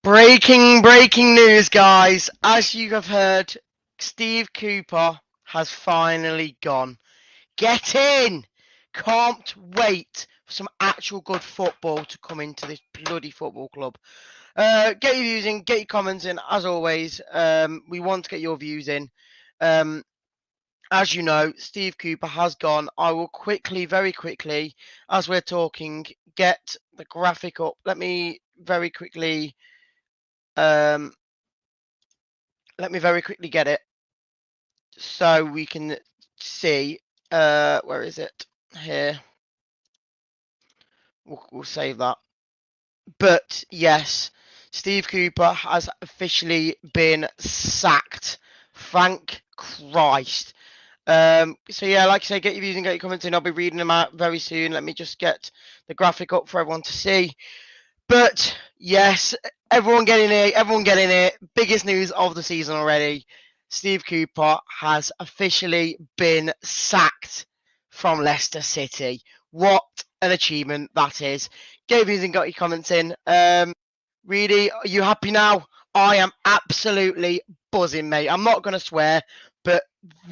Breaking news, guys. As you have heard, Steve Cooper has finally gone. Get in! Can't wait for some actual good football to come into this bloody football club. Get your views in, get your comments in. As always, we want to get your views in. As you know, Steve Cooper has gone. I will very quickly, as we're talking, get the graphic up. Let me very quickly get it so we can see. Where is it? Here. We'll save that. But yes, Steve Cooper has officially been sacked. Thank Christ. So yeah, like I say, get your views and get your comments in. I'll be reading them out very soon. Let me just get the graphic up for everyone to see. But yes, everyone getting it. Biggest news of the season already. Steve Cooper has officially been sacked from Leicester City. What an achievement that is. Get your views and got your comments in. Reedy, are you happy now? I am absolutely buzzing, mate. I'm not going to swear, but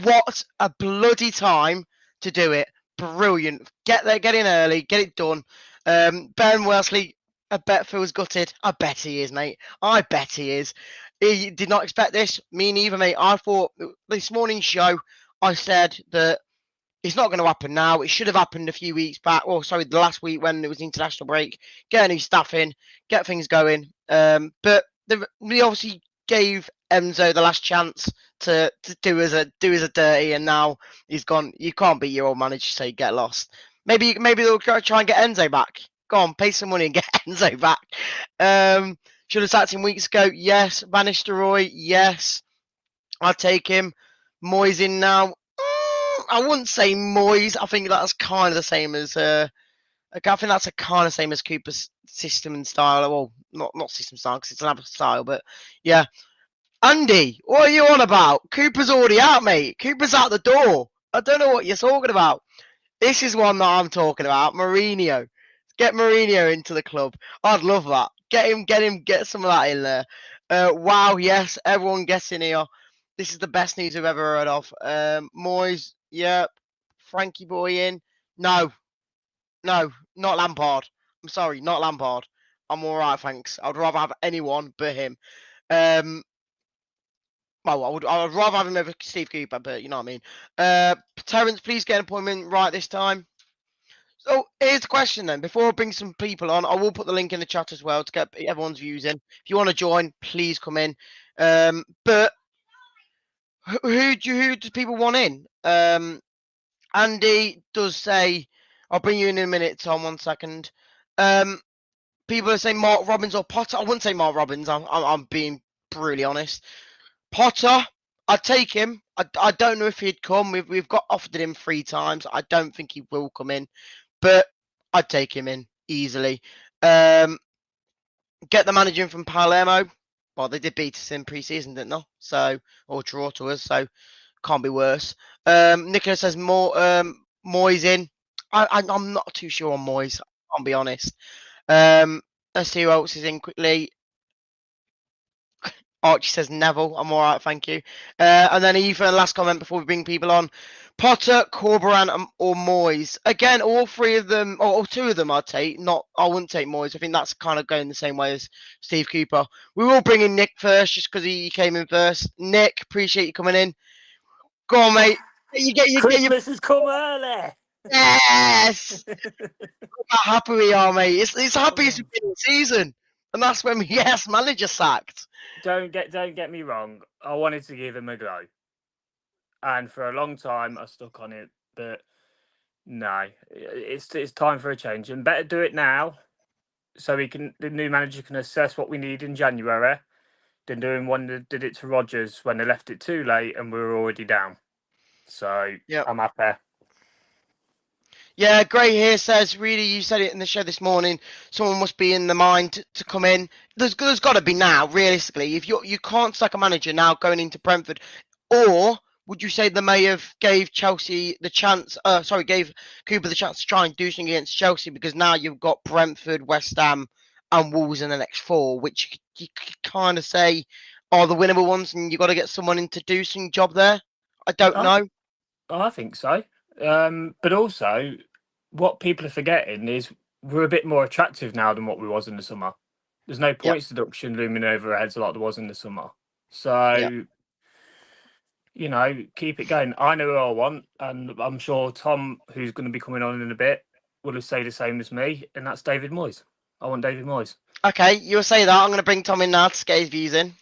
what a bloody time to do it. Brilliant. Get there, get in early, get it done. Ben Wellesley, I bet feels gutted. I bet he is, mate. I bet he is. He did not expect this. Me neither, mate. I thought this morning's show, I said that it's not going to happen now. It should have happened a few weeks back. Oh, sorry, the last week when it was international break. Get a new staff in, get things going. But we obviously gave Enzo the last chance to do as a dirty, and now he's gone. You can't beat your old manager, so you get lost. Maybe they'll try and get Enzo back. Go on, pay some money and get Enzo back. Should have sacked him weeks ago. Yes. Van Nistelrooy. Yes. I'll take him. Moyes in now. I wouldn't say Moyes. I think that's kind of the same as I think that's a kind of same as Cooper's system and style. Well, not system style because it's another style, but yeah. Andy, what are you on about? Cooper's already out, mate. Cooper's out the door. I don't know what you're talking about. This is one that I'm talking about. Mourinho. Get Mourinho into the club. I'd love that. Get some of that in there. Wow, yes, everyone gets in here. This is the best news I've ever heard of. Moyes, yep. Frankie Boy in. No, not Lampard. I'm sorry, not Lampard. I'm all right, thanks. I'd rather have anyone but him. Well, I would rather have him over Steve Cooper, but you know what I mean. Terence, please get an appointment right this time. So here's the question then. Before I bring some people on, I will put the link in the chat as well to get everyone's views in. If you want to join, please come in. But who do people want in? Andy does say, I'll bring you in a minute, Tom. 1 second. People are saying Mark Robbins or Potter. I wouldn't say Mark Robbins. I'm being brutally honest. Potter, I'd take him. I don't know if he'd come. We've got offered him 3 times. I don't think he will come in, but I'd take him in easily. Get the manager in from Palermo. Well, they did beat us in pre-season, didn't they? So, or draw to us, so can't be worse. Nicholas says Moyes in. I'm not too sure on Moyes. I'll be honest. Let's see who else is in quickly. Archie says Neville. I'm all right, thank you. And then Ethan, last comment before we bring people on. Potter, Corberan, or Moyes. Again, all 3 of them, or 2 of them I'd take. I wouldn't take Moyes. I think that's kind of going the same way as Steve Cooper. We will bring in Nick first, just because he came in first. Nick, appreciate you coming in. Go on, mate. Christmas has come early. Yes! Look how happy we are, mate. It's the happiest we've been in the season. And that's when manager sacked. Don't get me wrong. I wanted to give him a go, and for a long time I stuck on it. But no, it's time for a change, and better do it now, so the new manager can assess what we need in January, than doing one that did it to Rodgers when they left it too late and we were already down. So yep. I'm happy. Yeah, Gray here says, really, you said it in the show this morning, someone must be in the mind to come in. There's got to be now, realistically. If you can't sack a manager now going into Brentford, or would you say they may have gave Chelsea the chance, gave Cooper the chance to try and do something against Chelsea, because now you've got Brentford, West Ham and Wolves in the next 4, which you kind of say are the winnable ones, and you've got to get someone in to do some job there. I don't I, know. I think so. But also, what people are forgetting is we're a bit more attractive now than what we was in the summer. There's no Yeah, points deduction looming over our heads like there was in the summer. yeah. So, keep it going. I know who I want, and I'm sure Tom, who's going to be coming on in a bit, will have say the same as me, and that's David Moyes. I want David Moyes. Okay, you'll say that. I'm going to bring Tom in now to get his views in.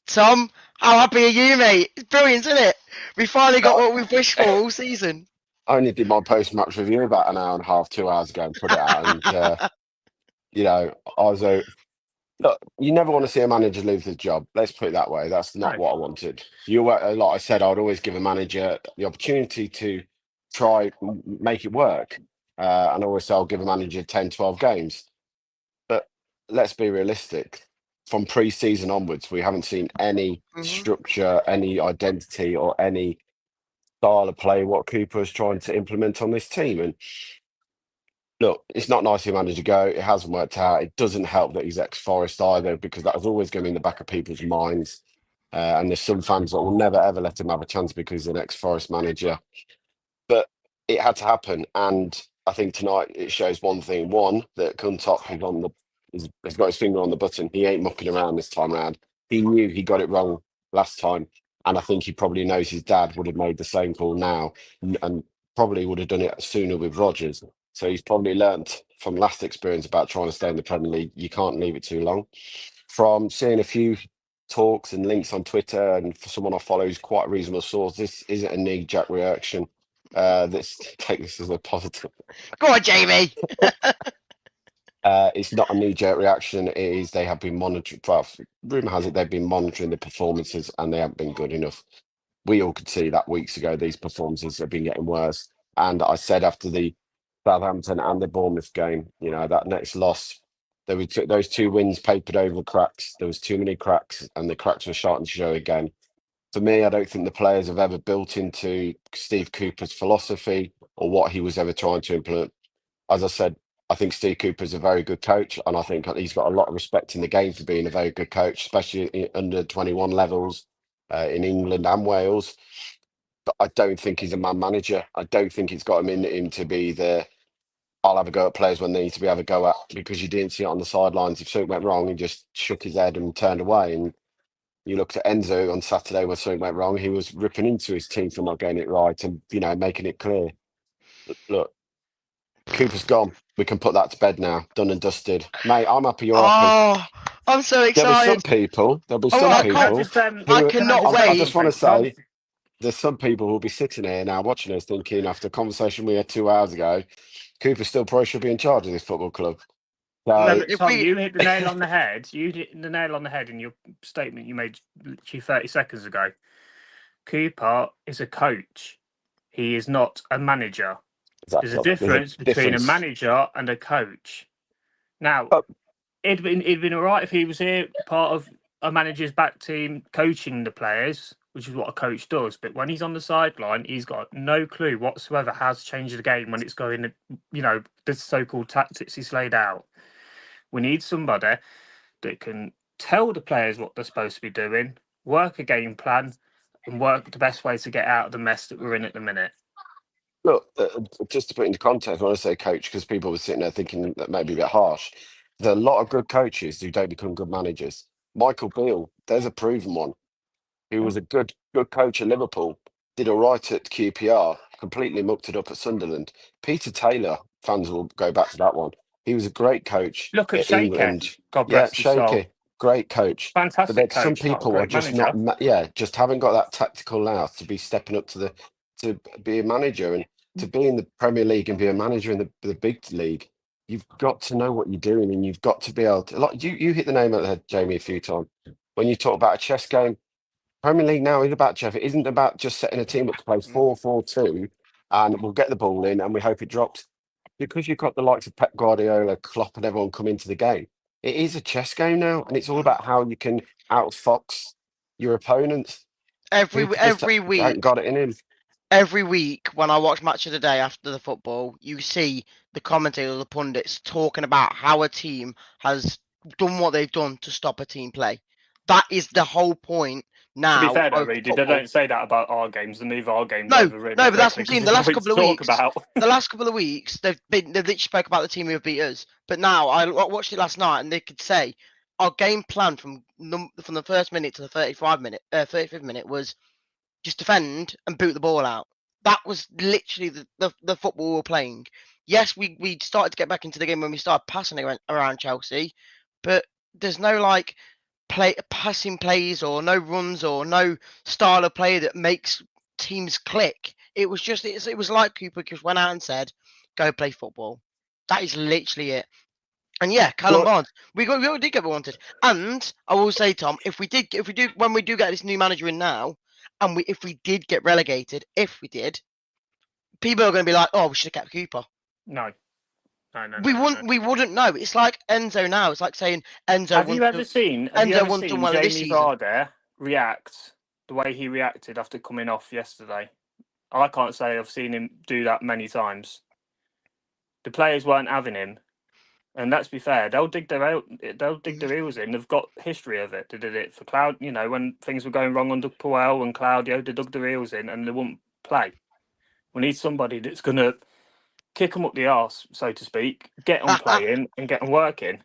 Tom, how happy are you, mate? It's brilliant, isn't it? We finally got what we've wished for all season. I only did my post-match review about an hour and a half, 2 hours ago, and put it out. And I was look. You never want to see a manager lose his job. Let's put it that way. That's not No. what I wanted. Like I said, I'd always give a manager the opportunity to try make it work, and always say I'll give a manager 10, 12 games. But let's be realistic. From pre-season onwards, we haven't seen any structure, any identity, or any style of play what Cooper is trying to implement on this team. And look, it's not nice to manager go. It hasn't worked out. It doesn't help that he's ex-Forest either, because that was always going to be in the back of people's minds. And there's some fans that will never ever let him have a chance because he's an ex-Forest manager. But it had to happen, and I think tonight it shows one thing: one, that Kuntop has got his finger on the button. He ain't mucking around this time around. He knew he got it wrong last time, and I think he probably knows his dad would have made the same call now, and probably would have done it sooner with Rodgers. So he's probably learnt from last experience about trying to stay in the Premier League. You can't leave it too long. From seeing a few talks and links on Twitter, and for someone I follow who's quite a reasonable source, this isn't a knee-jerk reaction. Let's take this as a positive. Go on, Jamie. It's not a knee-jerk reaction. It is they have been monitoring. Well, rumor has it they've been monitoring the performances and they haven't been good enough. We all could see that weeks ago. These performances have been getting worse. And I said after the Southampton and the Bournemouth game, that next loss, those 2 wins papered over cracks. There was too many cracks, and the cracks were starting to show again. For me, I don't think the players have ever built into Steve Cooper's philosophy or what he was ever trying to implement. As I said, I think Steve Cooper's a very good coach, and I think he's got a lot of respect in the game for being a very good coach, especially under 21 levels in England and Wales. But I don't think he's a man manager. I don't think it's got him in him to be I'll have a go at players when they need to be have a go at, because you didn't see it on the sidelines. If something went wrong, he just shook his head and turned away. And you looked at Enzo on Saturday when something went wrong, he was ripping into his team for not getting it right and, making it clear. Look, Cooper's gone. We can put that to bed now. Done and dusted. Mate, I'm happy you're happy. Oh, I'm so There'll be some excited. people, Oh, I Can I can't. who, just I can I cannot just I say wait. just want to something, Tom? say, there's some people who'll be sitting here now watching us thinking, after a conversation we had 2 hours ago, Cooper still probably should be in charge of this football club. No, So, but If Tom, we, you hit the nail on the head. You hit the nail on the head in your statement you made literally 30 seconds ago. Cooper is a coach. He is not a manager. There's a exactly. There's a difference between a difference. manager and a coach. Now, But it'd been all right if he was here, part of a manager's back team, coaching the players, which is what a coach does. But when he's on the sideline, he's got no clue whatsoever how to change the game when it's going, the so-called tactics he's laid out. We need somebody that can tell the players what they're supposed to be doing, work a game plan, and work the best way to get out of the mess that we're in at the minute. look, just to put into context, when I say coach, because people were sitting there thinking that may be a bit harsh, there's a lot of good coaches who don't become good managers. Michael Beale, there's a proven one. He was a good coach at Liverpool, did all right at QPR, completely mucked it up at Sunderland. Peter Taylor, fans will go back to that one. He was a great coach Look at at Shaker. England. God Yeah, bless his soul. shaky, great coach. But Fantastic then some coach, not a people are great just manager. just haven't got that tactical nous to be stepping up to be a manager, and to be in the Premier League and be a manager in the big league. You've got to know what you're doing, and you've got to be able to. Like you hit the name on the head, Jamie, a few times. When you talk about a chess game, Premier League now is about chess. It isn't about just setting a team up to play 4-4-2 and we'll get the ball in and we hope it drops. Because you've got the likes of Pep Guardiola, Klopp, and everyone come into the game. It is a chess game now, and it's all about how you can outfox your opponents. every Cooper just every ain't week, got it in him. every week when I watch Match of the Day after the football, you see the commentators, the pundits talking about how a team has done what they've done to stop a team play. That is the whole point now. To be fair, though, of Reedy, they football. don't say that about our games. They move our games No, over really no, but that's quickly what I'm saying. because The there's last nothing couple to of talk weeks, about. the last couple of weeks, they've literally spoke about the team who have beat us. But now I watched it last night, and they could say our game plan from the first minute to the 35th minute was just defend and boot the ball out. That was literally the football we were playing. Yes, we started to get back into the game when we started passing around Chelsea, but there's no like passing plays or no runs or no style of play that makes teams click. It was just it was like Cooper just went out and said, "Go play football." That is literally it. And yeah, Callum Barnes, we did get what we wanted. And I will say, Tom, when we do get this new manager in now, and if we did get relegated, people are going to be like, "Oh, we should have kept Cooper." No. We wouldn't know. It's like Enzo now. It's like saying Enzo. Have you ever seen done well in this Jamie season. Vardy react the way he reacted after coming off yesterday? I can't say I've seen him do that many times. The players weren't having him, and let's be fair, they'll dig their heels in. They've got history of it. They did it for Cloud. You know, when things were going wrong under Puel and Claudio, they dug their heels in, and they wouldn't play. We need somebody that's going to kick them up the arse, so to speak, get them playing and get them working.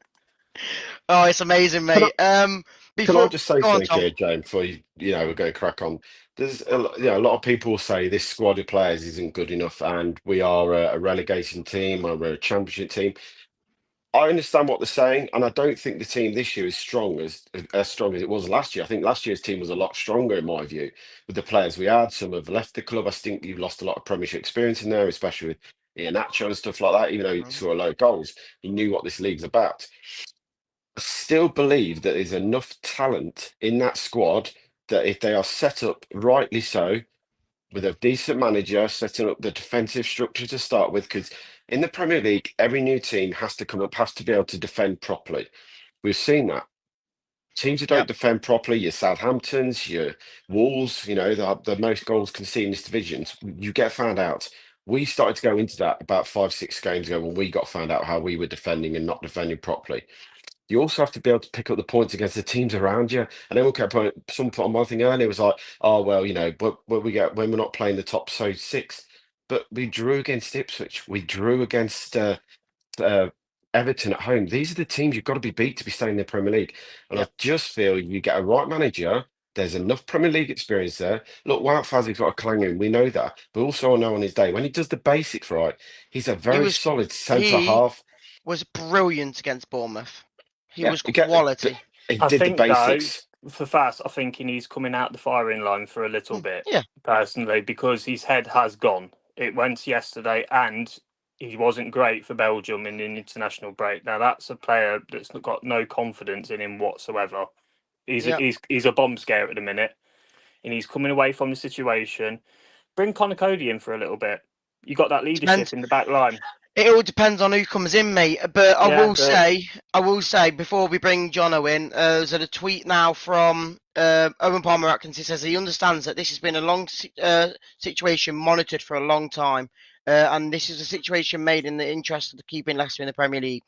Oh, it's amazing, mate. Can I just say Go on, something Tom. here, James, before we're going to crack on? There's a lot of people say this squad of players isn't good enough, and we are a relegation team, or we're a championship team. I understand what they're saying, and I don't think the team this year is as strong as it was last year. I think last year's team was a lot stronger, in my view, with the players we had. Some have left the club. I think you've lost a lot of Premiership experience in there, especially with Iheanacho and stuff like that. Even though he scored a load of goals, he knew what this league's about. I still believe that there's enough talent in that squad that if they are set up rightly so, with a decent manager, setting up the defensive structure to start with, because in the Premier League, every new team has to come up, has to be able to defend properly. We've seen that. Teams who don't defend properly, your Southamptons, your Wolves, the most goals conceded in this divisions, you get found out. We started to go into that about 5-6 games ago when we got found out how we were defending and not defending properly. You also have to be able to pick up the points against the teams around you. And then we kept some put on one thing earlier. It was like, oh well, but we get when we're not playing the top six, but we drew against Ipswich, we drew against Everton at home. These are the teams you've got to be beat to be staying in the Premier League. And I just feel you get a right manager. There's enough Premier League experience there. Look, Wout Fazi's got a clanging, we know that. But also I know on his day, when he does the basics right, he's a very solid centre half. Was brilliant against Bournemouth. He Yeah, was quality. He I did think, the basics. though, for Fast, I think he's coming out the firing line for a little bit, Yeah. personally, because his head has gone. It went yesterday, and he wasn't great for Belgium in an international break. Now, that's a player that's got no confidence in him whatsoever. He's a bomb scare at the minute, and he's coming away from the situation. Bring Conor Cody in for a little bit. You got that leadership in the back line. It all depends on who comes in, mate. But I will say before we bring Jono in, there's a tweet now from Owen Palmer Atkins. He says he understands that this has been a long situation monitored for a long time, and this is a situation made in the interest of keeping Leicester in the Premier League.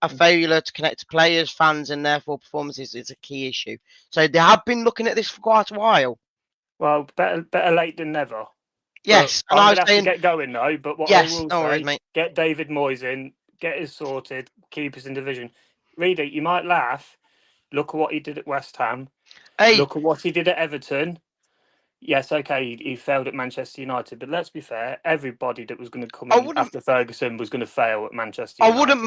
A failure to connect to players, fans, and therefore performances is a key issue. So they have been looking at this for quite a while. Well, better late than never. Yes, but I'm going to have to get going though. But what I will say, get David Moyes in, get us sorted, keep us in division. Reader, you might laugh. Look at what he did at West Ham. Look at what he did at Everton. Yes, okay, he failed at Manchester United, but let's be fair, everybody that was going to come in after Ferguson was going to fail at Manchester United. I wouldn't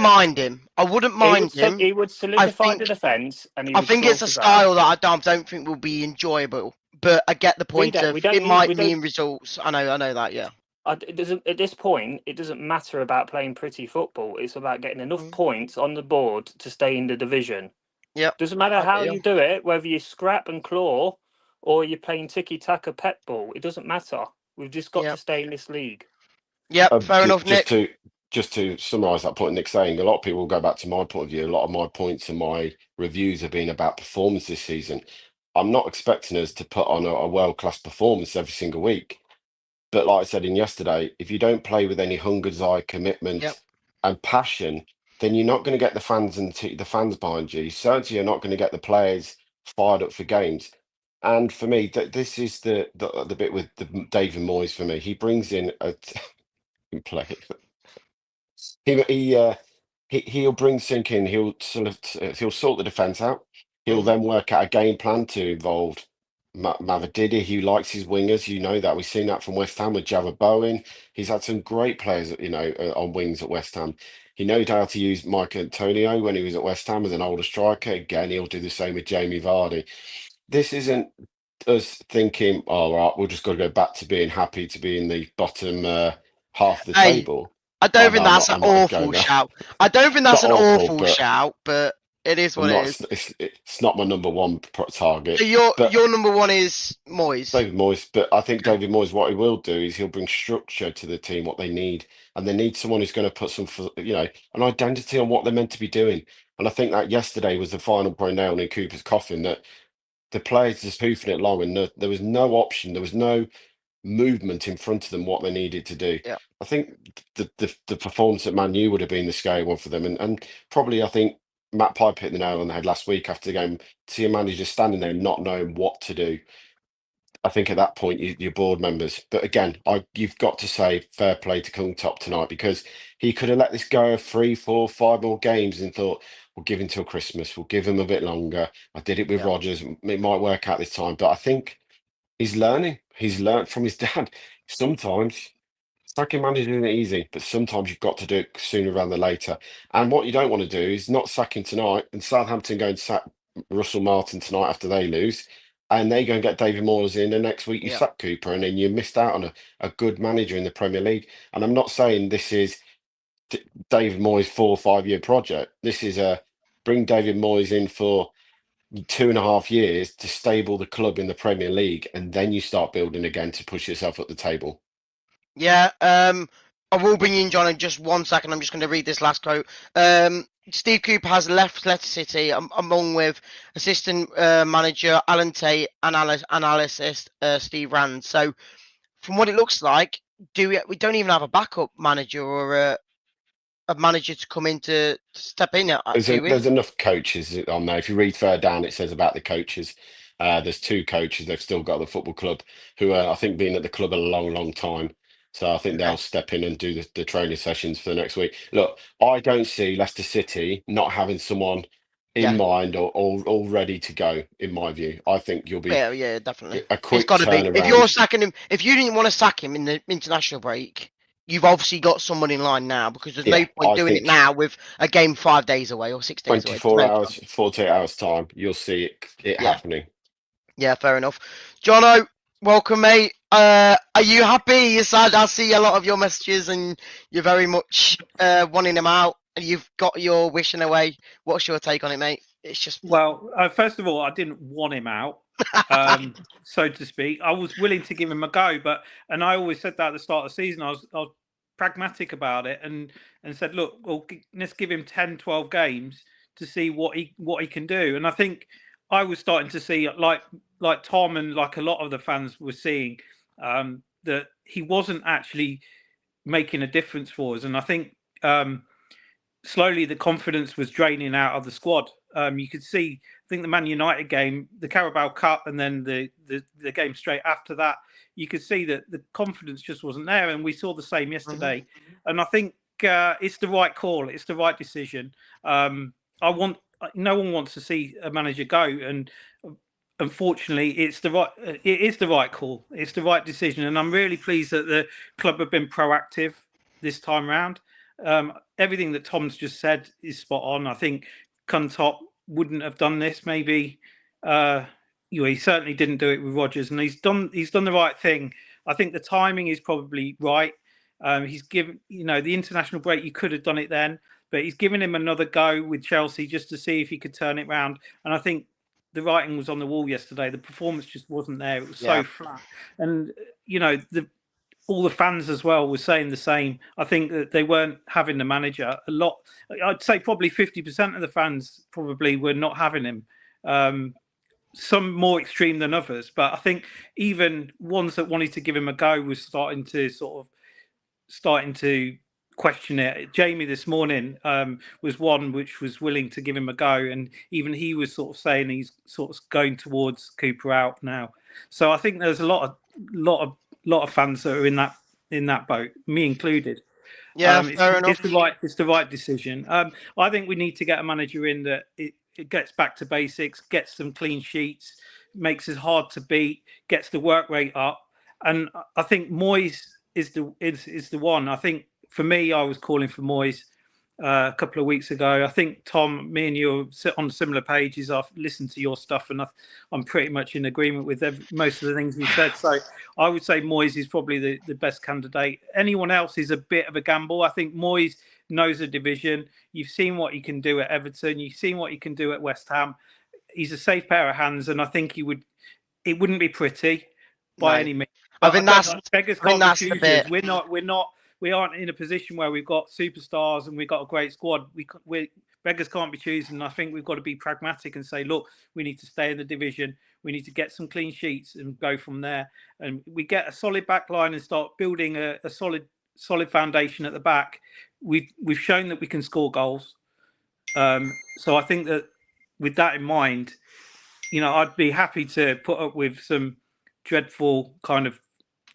mind him. He would solidify the defence, and I think it's a style that I don't think will be enjoyable. But I get the point it might mean results. I know that, yeah. It doesn't at this point. It doesn't matter about playing pretty football. It's about getting enough points on the board to stay in the division. Yeah. Doesn't matter how you do it, whether you scrap and claw or you're playing tiki-taka pet ball. It doesn't matter. We've just got to stay in this league. Yep, fair enough, Nick. Just to summarise that point Nick's saying, a lot of people will go back to my point of view. A lot of my points and my reviews have been about performance this season. I'm not expecting us to put on a world-class performance every single week. But like I said in yesterday, if you don't play with any hunger, desire, commitment, and passion, then you're not going to get the fans and the fans behind you. Certainly, you're not going to get the players fired up for games. And for me, this is the bit with David Moyes. For me, he brings in a play. He'll bring sync in. He'll sort the defense out. He'll then work out a game plan to involve Mavididi. He likes his wingers. You know that we've seen that from West Ham with Java Bowen. He's had some great players, on wings at West Ham. He knows how to use Mike Antonio when he was at West Ham as an older striker. Again, he'll do the same with Jamie Vardy. This isn't us thinking, oh, right, we'll just got to go back to being happy to be in the bottom half of the Hey, table. I don't No, think that's an I'm not awful going there. shout. I don't think that's Not an awful, awful but shout, but it is I'm what it not. is. It's not my number one target. So your But number one is Moyes. David Moyes. But I think Okay. David Moyes, what he will do is he'll bring structure to the team, what they need, and they need someone who's going to put an identity on what they're meant to be doing. And I think that yesterday was the final point nail in Cooper's coffin, that the players just hoofing it along, and there was no option, there was no movement in front of them what they needed to do. Yeah. I think the performance at Man U would have been the scary one for them, and probably I think Matt Pipe hit the nail on the head last week after the game. To see a manager standing there not knowing what to do, I think at that point you're board members. But again, you've got to say fair play to Kung Top tonight, because he could have let this go 3, 4, 5 more games and thought, we'll give him till Christmas, we'll give him a bit longer. I did it with Yeah. Rodgers, it might work out this time. But I think he's learning. He's learned from his dad. Sometimes sacking managers isn't easy, but sometimes you've got to do it sooner rather than later. And what you don't want to do is not sack him tonight, and Southampton go and sack Russell Martin tonight after they lose, and they go and get David Moyes in, and next week you Yeah. sack Cooper, and then you missed out on a good manager in the Premier League. And I'm not saying this is David Moyes' 4 or 5 year project. This is a bring David Moyes in for 2.5 years to stable the club in the Premier League, and then you start building again to push yourself up the table. Yeah. I will bring you in, John, in just 1 second. I'm just going to read this last quote. Steve Cooper has left Leicester City along with assistant manager Alan Tate and analyst Steve Rand. So, from what it looks like, we don't even have a backup manager or a manager to come in to step in, do we? There's enough coaches on there. If you read further down, it says about the coaches. There's 2 coaches they've still got at the football club who are, I think, been at the club a long, long time. So I think Okay. they'll step in and do the training sessions for the next week. Look, I don't see Leicester City not having someone in Yeah. mind or all ready to go, in my view. I think you'll be Yeah, definitely. a It's quick got to be. If you're turnaround. sacking him, if you didn't want to sack him in the international break, you've obviously got someone in line now, because there's no Yeah, point I doing it think now with a game 5 days away or 6 days away. There's 24 no hours, chance. 48 hours time, you'll see it Yeah. happening. Yeah, fair enough. Jono, welcome, mate. Are you happy? You said I see a lot of your messages, and you're very much wanting him out, and you've got your wishing away. What's your take on it, mate? It's just Well, first of all, I didn't want him out, so to speak. I was willing to give him a go, and I always said that at the start of the season. I was pragmatic about it and said, look, well, let's give him 10, 12 games to see what he can do. And I think I was starting to see, like Tom and like a lot of the fans were seeing, that he wasn't actually making a difference for us. And I think slowly the confidence was draining out of the squad. You could see, I think the Man United game, the Carabao Cup, and then the game straight after that, you could see that the confidence just wasn't there. And we saw the same yesterday. And I think it's the right call. It's the right decision. No one wants to see a manager go. And unfortunately, it is the right call. It's the right decision. And I'm really pleased that the club have been proactive this time round. Everything that Tom's just said is spot on. I think Cuntop wouldn't have done this. Maybe he certainly didn't do it with Rodgers, and he's done the right thing. I think the timing is probably right. He's given the international break. You could have done it then, but he's given him another go with Chelsea just to see if he could turn it round. And I think the writing was on the wall yesterday. The performance just wasn't there. It was so flat, and all the fans as well were saying the same. I think that they weren't having the manager a lot. I'd say probably 50% of the fans probably were not having him. Some more extreme than others, but I think even ones that wanted to give him a go was starting to question it. Jamie this morning was one which was willing to give him a go, and even he was sort of saying he's sort of going towards Cooper out now. So I think there's a lot of fans that are in that boat, me included. Yeah, fair enough. It's the right decision. I think we need to get a manager in that it gets back to basics, gets some clean sheets, makes it hard to beat, gets the work rate up, and I think Moyes is the one. I think for me, I was calling for Moyes a couple of weeks ago. I think Tom, me and you sit on similar pages. I've listened to your stuff, and I'm pretty much in agreement with most of the things you said. So I would say Moyes is probably the best candidate. Anyone else is a bit of a gamble. I think Moyes knows the division. You've seen what he can do at Everton. You've seen what he can do at West Ham. He's a safe pair of hands, and I think it wouldn't be pretty by any means. But beggars can't be choosers. We aren't in a position where we've got superstars and we've got a great squad. We beggars can't be choosing. I think we've got to be pragmatic and say, look, we need to stay in the division. We need to get some clean sheets and go from there. And we get a solid back line and start building a solid foundation at the back. We've shown that we can score goals. So I think that with that in mind, I'd be happy to put up with some dreadful kind of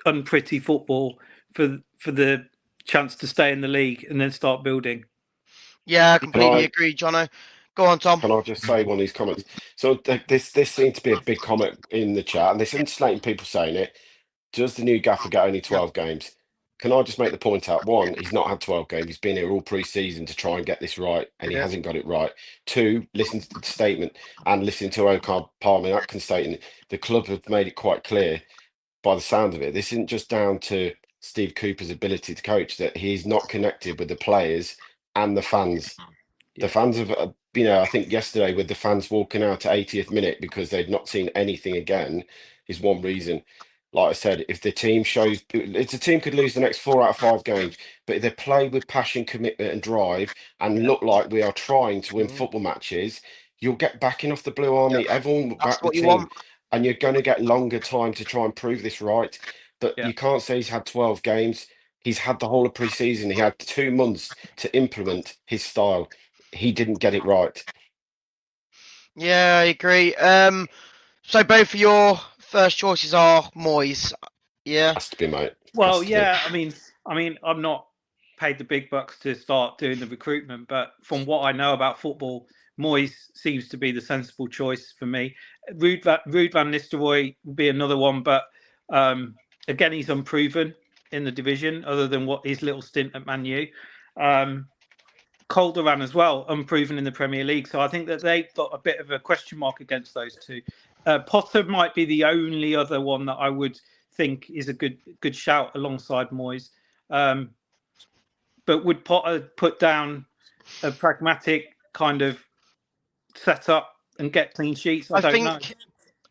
unpretty football for the chance to stay in the league and then start building. Yeah, I completely agree, Jono. Go on, Tom. Can I just say one of these comments? So this seemed to be a big comment in the chat, and this isn't slating people saying it. Does the new gaffer get only 12 games? Can I just make the point out? One, he's not had 12 games. He's been here all pre-season to try and get this right, and he hasn't got it right. Two, listen to the statement and listen to Okar Palmer Atkins statement. The club have made it quite clear, by the sound of it, this isn't just down to Steve Cooper's ability to coach, that he's not connected with the players and the fans. The fans have, I think yesterday with the fans walking out at 80th minute because they'd not seen anything again is one reason. Like I said, if the team could lose the next 4 out of 5 games, but if they play with passion, commitment and drive and look like we are trying to win football matches, you'll get backing off the Blue Army. Everyone will back the team. And you're going to get longer time to try and prove this right. But you can't say he's had 12 games. He's had the whole of pre-season. He had 2 months to implement his style. He didn't get it right. Yeah, I agree. So both of your first choices are Moyes. Yeah. Has to be, mate. Well, yeah. I mean, I'm not paid the big bucks to start doing the recruitment, but from what I know about football, Moyes seems to be the sensible choice for me. Ruud van Nistelrooy would be another one, but again, he's unproven in the division, other than what his little stint at Man U. Calderon as well, unproven in the Premier League. So I think that they've got a bit of a question mark against those two. Potter might be the only other one that I would think is a good shout alongside Moyes. But would Potter put down a pragmatic kind of setup and get clean sheets? I don't know.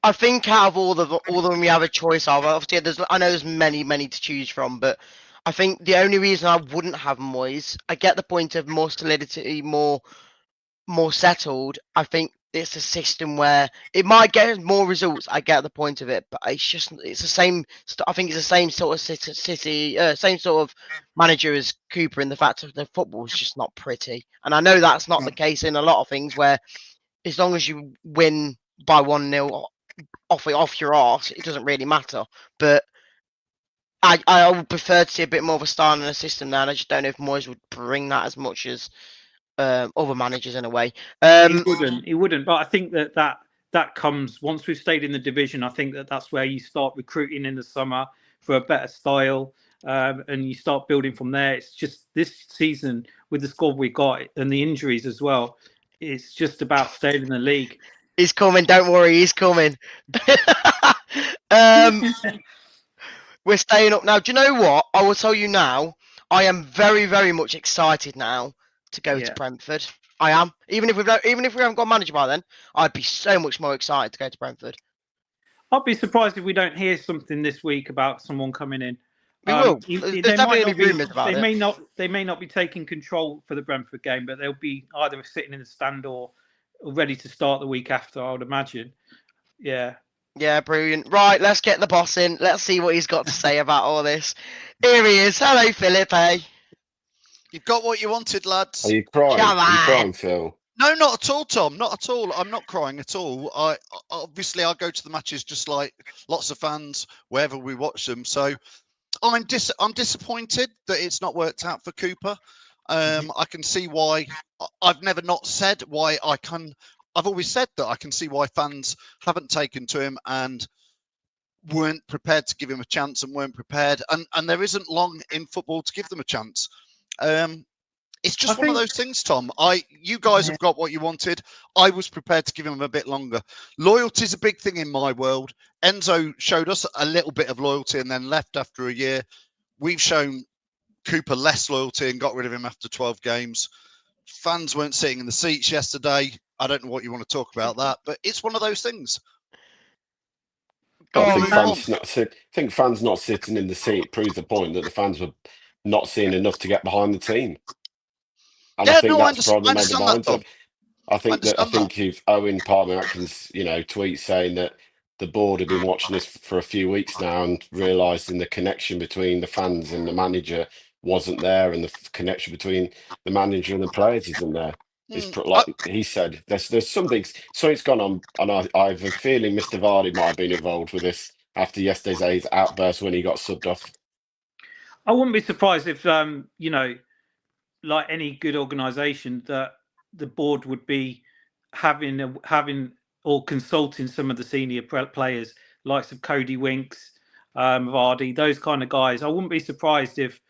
I think out of all of them we have a choice of. Obviously, I know there's many to choose from, but I think the only reason I wouldn't have Moyes, I get the point of more solidity, more settled. I think it's a system where it might get more results. I get the point of it, but it's the same. I think it's the same sort of same sort of manager as Cooper in the fact that the football is just not pretty. And I know that's not the case in a lot of things where as long as you win by 1-0 off your arse, it doesn't really matter. But I would prefer to see a bit more of a style and a system now, and I just don't know if Moyes would bring that as much as other managers in a way. He wouldn't. But I think that comes once we've stayed in the division. I think that's where you start recruiting in the summer for a better style, and you start building from there. It's just this season with the squad we got and the injuries as well. It's just about staying in the league. He's coming. Don't worry, he's coming. We're staying up now. Do you know what? I will tell you now. I am very, very much excited now to go to Brentford. I am. Even if we haven't got a manager by then, I'd be so much more excited to go to Brentford. I'd be surprised if we don't hear something this week about someone coming in. We will. There's definitely rumours about it. They may not be taking control for the Brentford game, but they'll be either sitting in the stand or ready to start the week after, I would imagine. Yeah. Yeah, brilliant. Right, let's get the boss in. Let's see what he's got to say about all this. Here he is. Hello, Philip. Hey. You've got what you wanted, lads. Are you crying? Come Are you on. crying, Phil? No, not at all, Tom. Not at all. I'm not crying at all. I go to the matches just like lots of fans wherever we watch them. So I'm disappointed that it's not worked out for Cooper. I can see why. I've never not said why I can. I've always said that I can see why fans haven't taken to him and weren't prepared to give him a chance and weren't prepared. And there isn't long in football to give them a chance. It's just one of those things, Tom. You guys have got what you wanted. I was prepared to give him a bit longer. Loyalty is a big thing in my world. Enzo showed us a little bit of loyalty and then left after a year. We've shown Cooper less loyalty and got rid of him after 12 games. Fans weren't sitting in the seats yesterday. I don't know what you want to talk about that, but it's one of those things. I think fans not sitting in the seat proves the point that the fans were not seeing enough to get behind the team. And I think that's probably made the minds up. I think if Owen Palmer-Atkins, tweets saying that the board have been watching this for a few weeks now and realising the connection between the fans and the manager wasn't there, and the connection between the manager and the players isn't there. It's like he said, there's something's gone on, and I have a feeling Mr. Vardy might have been involved with this after yesterday's outburst when he got subbed off. I wouldn't be surprised if, like any good organisation, that the board would be having or consulting some of the senior players, likes of Cody Winks, Vardy, those kind of guys. I wouldn't be surprised if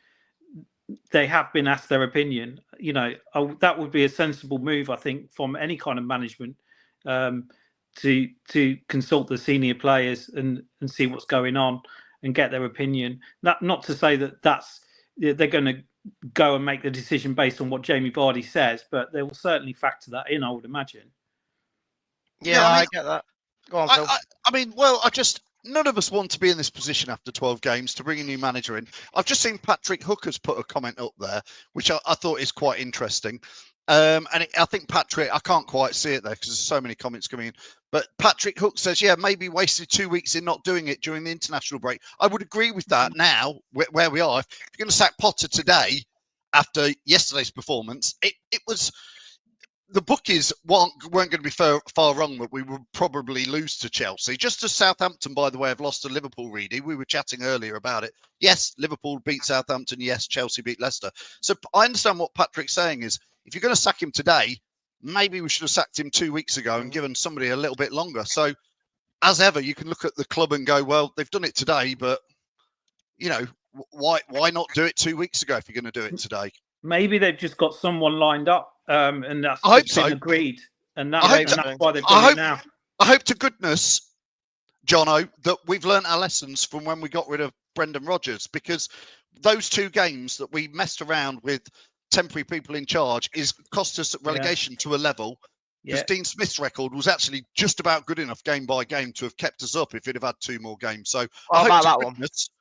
they have been asked their opinion. That would be a sensible move, I think, from any kind of management, to consult the senior players and see what's going on and get their opinion. Not to say that they're going to go and make the decision based on what Jamie Vardy says, but they will certainly factor that in, I would imagine. Yeah, I get that. Go on, Phil. None of us want to be in this position after 12 games to bring a new manager in. I've just seen Patrick Hooker's put a comment up there, which I thought is quite interesting. I think Patrick, I can't quite see it there because there's so many comments coming in. But Patrick Hook says, maybe wasted 2 weeks in not doing it during the international break. I would agree with that now, where we are. If you're going to sack Potter today after yesterday's performance, it was... The bookies weren't going to be far wrong that we would probably lose to Chelsea. Just as Southampton, by the way, have lost to Liverpool, Reedy. We were chatting earlier about it. Yes, Liverpool beat Southampton. Yes, Chelsea beat Leicester. So I understand what Patrick's saying is, if you're going to sack him today, maybe we should have sacked him 2 weeks ago and given somebody a little bit longer. So, as ever, you can look at the club and go, well, they've done it today, but, why not do it 2 weeks ago if you're going to do it today? Maybe they've just got someone lined up, and that's been agreed, and that's why they've done it now. I hope to goodness, Jono, that we've learnt our lessons from when we got rid of Brendan Rodgers, because those 2 games that we messed around with temporary people in charge is cost us relegation to a level, because Dean Smith's record was actually just about good enough game by game to have kept us up if he'd have had 2 more games. So I hope to goodness.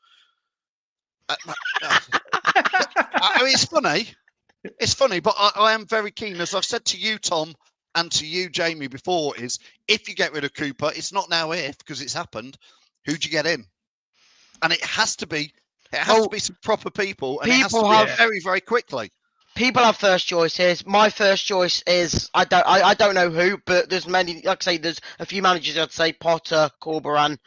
I mean, it's funny. It's funny, but I am very keen, as I've said to you, Tom, and to you, Jamie, before, is if you get rid of Cooper, it's not now if, because it's happened. Who'd you get in? And it has to be some proper people, and it has to be very, very quickly. People have first choices. My first choice is I don't know who, but there's many. Like I say, there's a few managers. I'd say Potter, Corberan.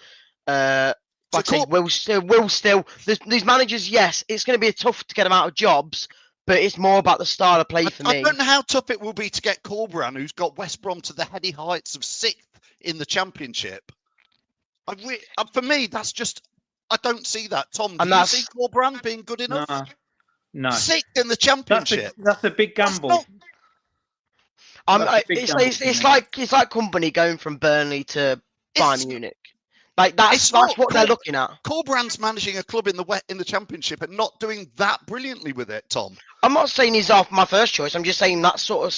Will still. These managers, yes, it's going to be tough to get them out of jobs, but it's more about the style of play for me. I don't know how tough it will be to get Corberan, who's got West Brom to the heady heights of 6th in the Championship. For me, that's just... I don't see that. Tom, do you see Corberan being good enough? No. 6th in the Championship. That's a big gamble. It's like Company going from Burnley to Bayern Munich. Like that's what they're looking at. Corberan's managing a club in the Championship and not doing that brilliantly with it, Tom. I'm not saying he's off my first choice. I'm just saying that sort of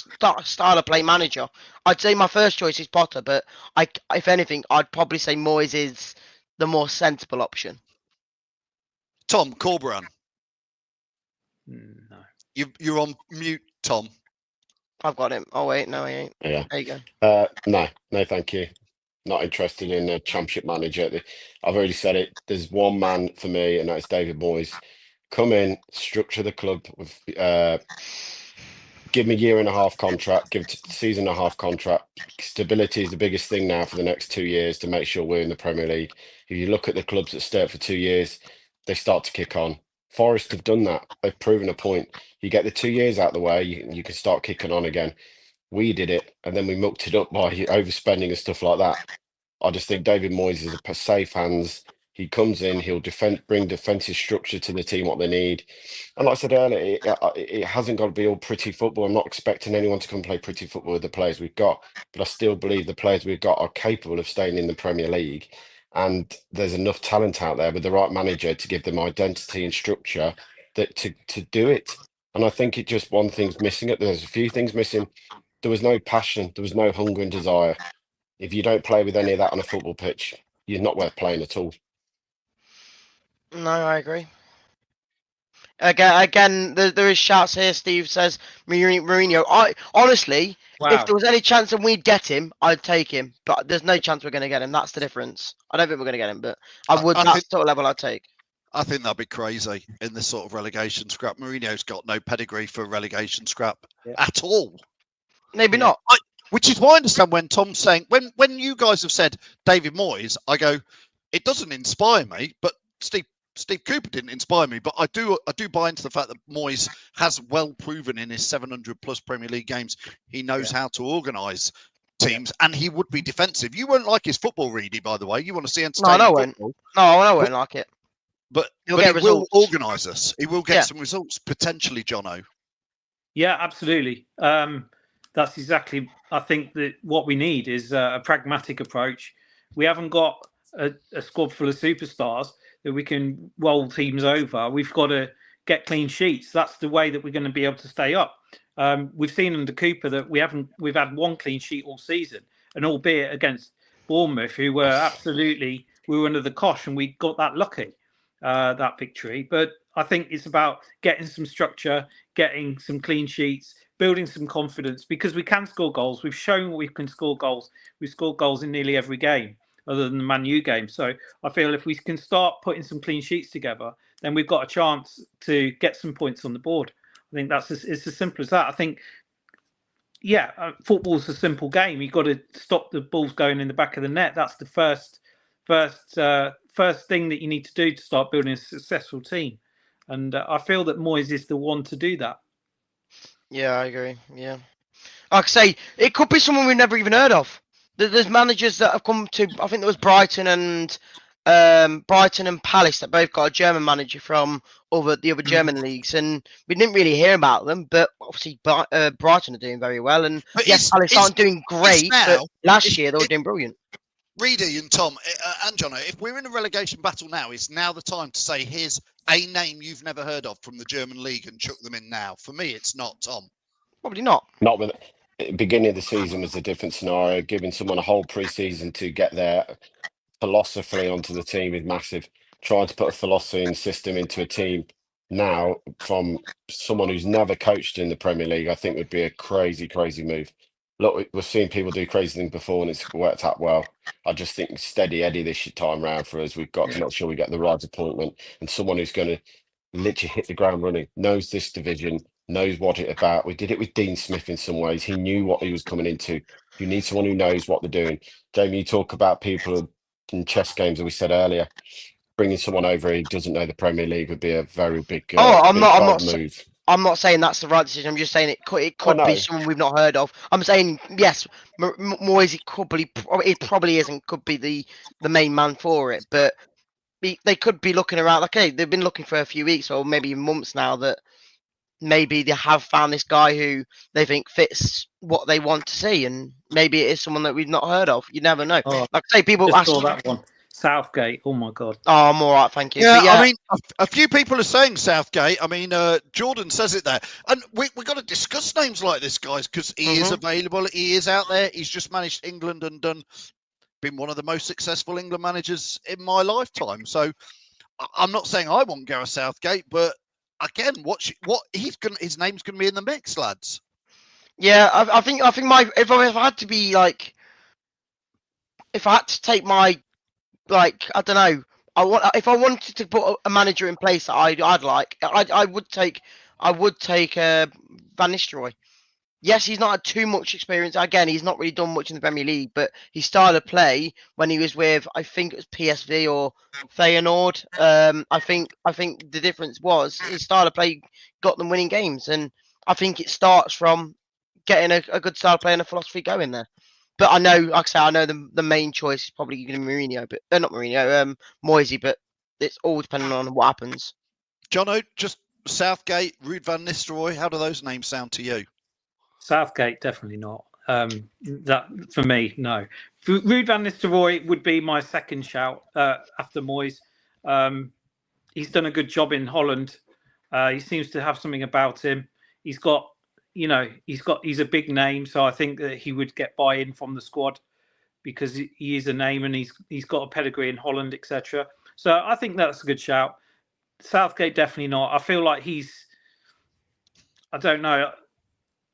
style of play manager. I'd say my first choice is Potter, but if anything, I'd probably say Moyes is the more sensible option. Tom, Corberan. No. You're on mute, Tom. I've got him. Oh wait, no, he ain't. Yeah. There you go. No, thank you. Not interested in a Championship manager. I've already said it. There's one man for me, and that's David Moyes. come in, structure the club with give him a year and a half contract, give it a season and a half contract. Stability is the biggest thing now for the next 2 years to make sure we're in the Premier League. If you look at the clubs that stay up for 2 years, they start to kick on. Forest have done that. They've proven a point. You get the 2 years out of the way, you can start kicking on again. We did it, and then we mucked it up by overspending and stuff like that. I just think David Moyes is a safe hands. He comes in, he'll bring defensive structure to the team what they need. And like I said earlier, it hasn't got to be all pretty football. I'm not expecting anyone to come play pretty football with the players we've got, but I still believe the players we've got are capable of staying in the Premier League. And there's enough talent out there with the right manager to give them identity and structure that to do it. And I think it just one thing's missing. There's a few things missing. There was no passion. There was no hunger and desire. If you don't play with any of that on a football pitch, you're not worth playing at all. No, I agree. Again, there is shouts here. Steve says Mourinho. I honestly, Wow. if there was any chance that we'd get him, I'd take him. But there's no chance we're going to get him. That's the difference. I don't think we're going to get him, but I would. I That's think- the sort of level I'd take. I think that'd be crazy in this sort of relegation scrap. Mourinho's got no pedigree for relegation scrap at all. Maybe Yeah. not. Which is why I understand when Tom's saying, when you guys have said David Moyes, I go, it doesn't inspire me, but Steve Cooper didn't inspire me, but I do buy into the fact that Moyes has well proven in his 700 plus Premier League games he knows how to organise teams, and he would be defensive. You won't like his football, Reedy, by the way. You want to see entertaining I won't. football. No, I won't like it. But He'll he get will results. organise us. He will get Yeah. some results potentially, Jono. Yeah, absolutely. That's exactly. I think that what we need is a pragmatic approach. We haven't got a squad full of superstars that we can roll teams over. We've got to get clean sheets. That's the way that we're going to be able to stay up. We've seen under Cooper that we've had one clean sheet all season, and albeit against Bournemouth, who were we were under the cosh, and we got that lucky, that victory. But I think it's about getting some structure, getting some clean sheets, building some confidence, because we can score goals. We've shown we can score goals. We've scored goals in nearly every game, other than the Man U game. So I feel if we can start putting some clean sheets together, then we've got a chance to get some points on the board. I think it's as simple as that. I think, football's a simple game. You've got to stop the balls going in the back of the net. That's the first thing that you need to do to start building a successful team. And I feel that Moyes is the one to do that. Yeah, I agree. Yeah, like I say, it could be someone we've never even heard of. There's managers that have come to. I think there was Brighton and Palace that both got a German manager from the other German leagues, and we didn't really hear about them. But obviously, Brighton are doing very well, and But yes, Palace aren't doing great. But last year they were doing brilliant. Reedy and Tom and Jono, if we're in a relegation battle now, is now the time to say, here's a name you've never heard of from the German league and chuck them in now? For me, it's not, Tom. Probably not. Not with the beginning of the season was a different scenario. Giving someone a whole pre-season to get their philosophy onto the team is massive. Trying to put a philosophy and system into a team now from someone who's never coached in the Premier League, I think would be a crazy, crazy move. Look, we've seen people do crazy things before and it's worked out well. I just think steady Eddie this time round for us. We've got to make sure we get the right appointment and someone who's going to literally hit the ground running, knows this division, knows what it's about. We did it with Dean Smith in some ways. He knew what he was coming into. You need someone who knows what they're doing. Jamie, you talk about people in chess games, as we said earlier. Bringing someone over who doesn't know the Premier League would be a very big, I'm not move. I'm not saying that's the right decision. I'm just saying it could no. be someone we've not heard of. I'm saying yes, Moyes it probably isn't. Could be the main man for it, but they could be looking around. Like, hey, they've been looking for a few weeks or maybe months now. That maybe they have found this guy who they think fits what they want to see, and maybe it is someone that we've not heard of. You never know. Oh, like I say, people just ask. saw that one. Southgate. Oh my God. Oh, I'm all right, thank you. Yeah, But I mean, a few people are saying Southgate. I mean, Jordan says it there. And we've got to discuss names like this, guys, because he is available. He is out there. He's just managed England and been one of the most successful England managers in my lifetime. So I'm not saying I want Gareth Southgate, but again, his name's going to be in the mix, lads. Yeah, I think if I had to be like, if I had to take my, like, I don't know, if I wanted to put a manager in place that I'd like, I would take Van Nistelrooy. Yes, he's not had too much experience. Again, he's not really done much in the Premier League, but he started to play when he was with, I think it was PSV or Feyenoord. I think the difference was his style of play got them winning games, and I think it starts from getting a good style of play and a philosophy going there. But I know, like I say, I know the main choice is probably going to be Mourinho, but not Mourinho, Moyes, but it's all depending on what happens. Jono, just Southgate, Ruud van Nistelrooy. How do those names sound to you? Southgate, definitely not. That for me, no. Ruud van Nistelrooy would be my second shout after Moyes. He's done a good job in Holland. He seems to have something about him. He's a big name, so I think that he would get buy-in from the squad because he is a name and he's got a pedigree in Holland, etc. So I think that's a good shout. Southgate, definitely not. I feel like I don't know.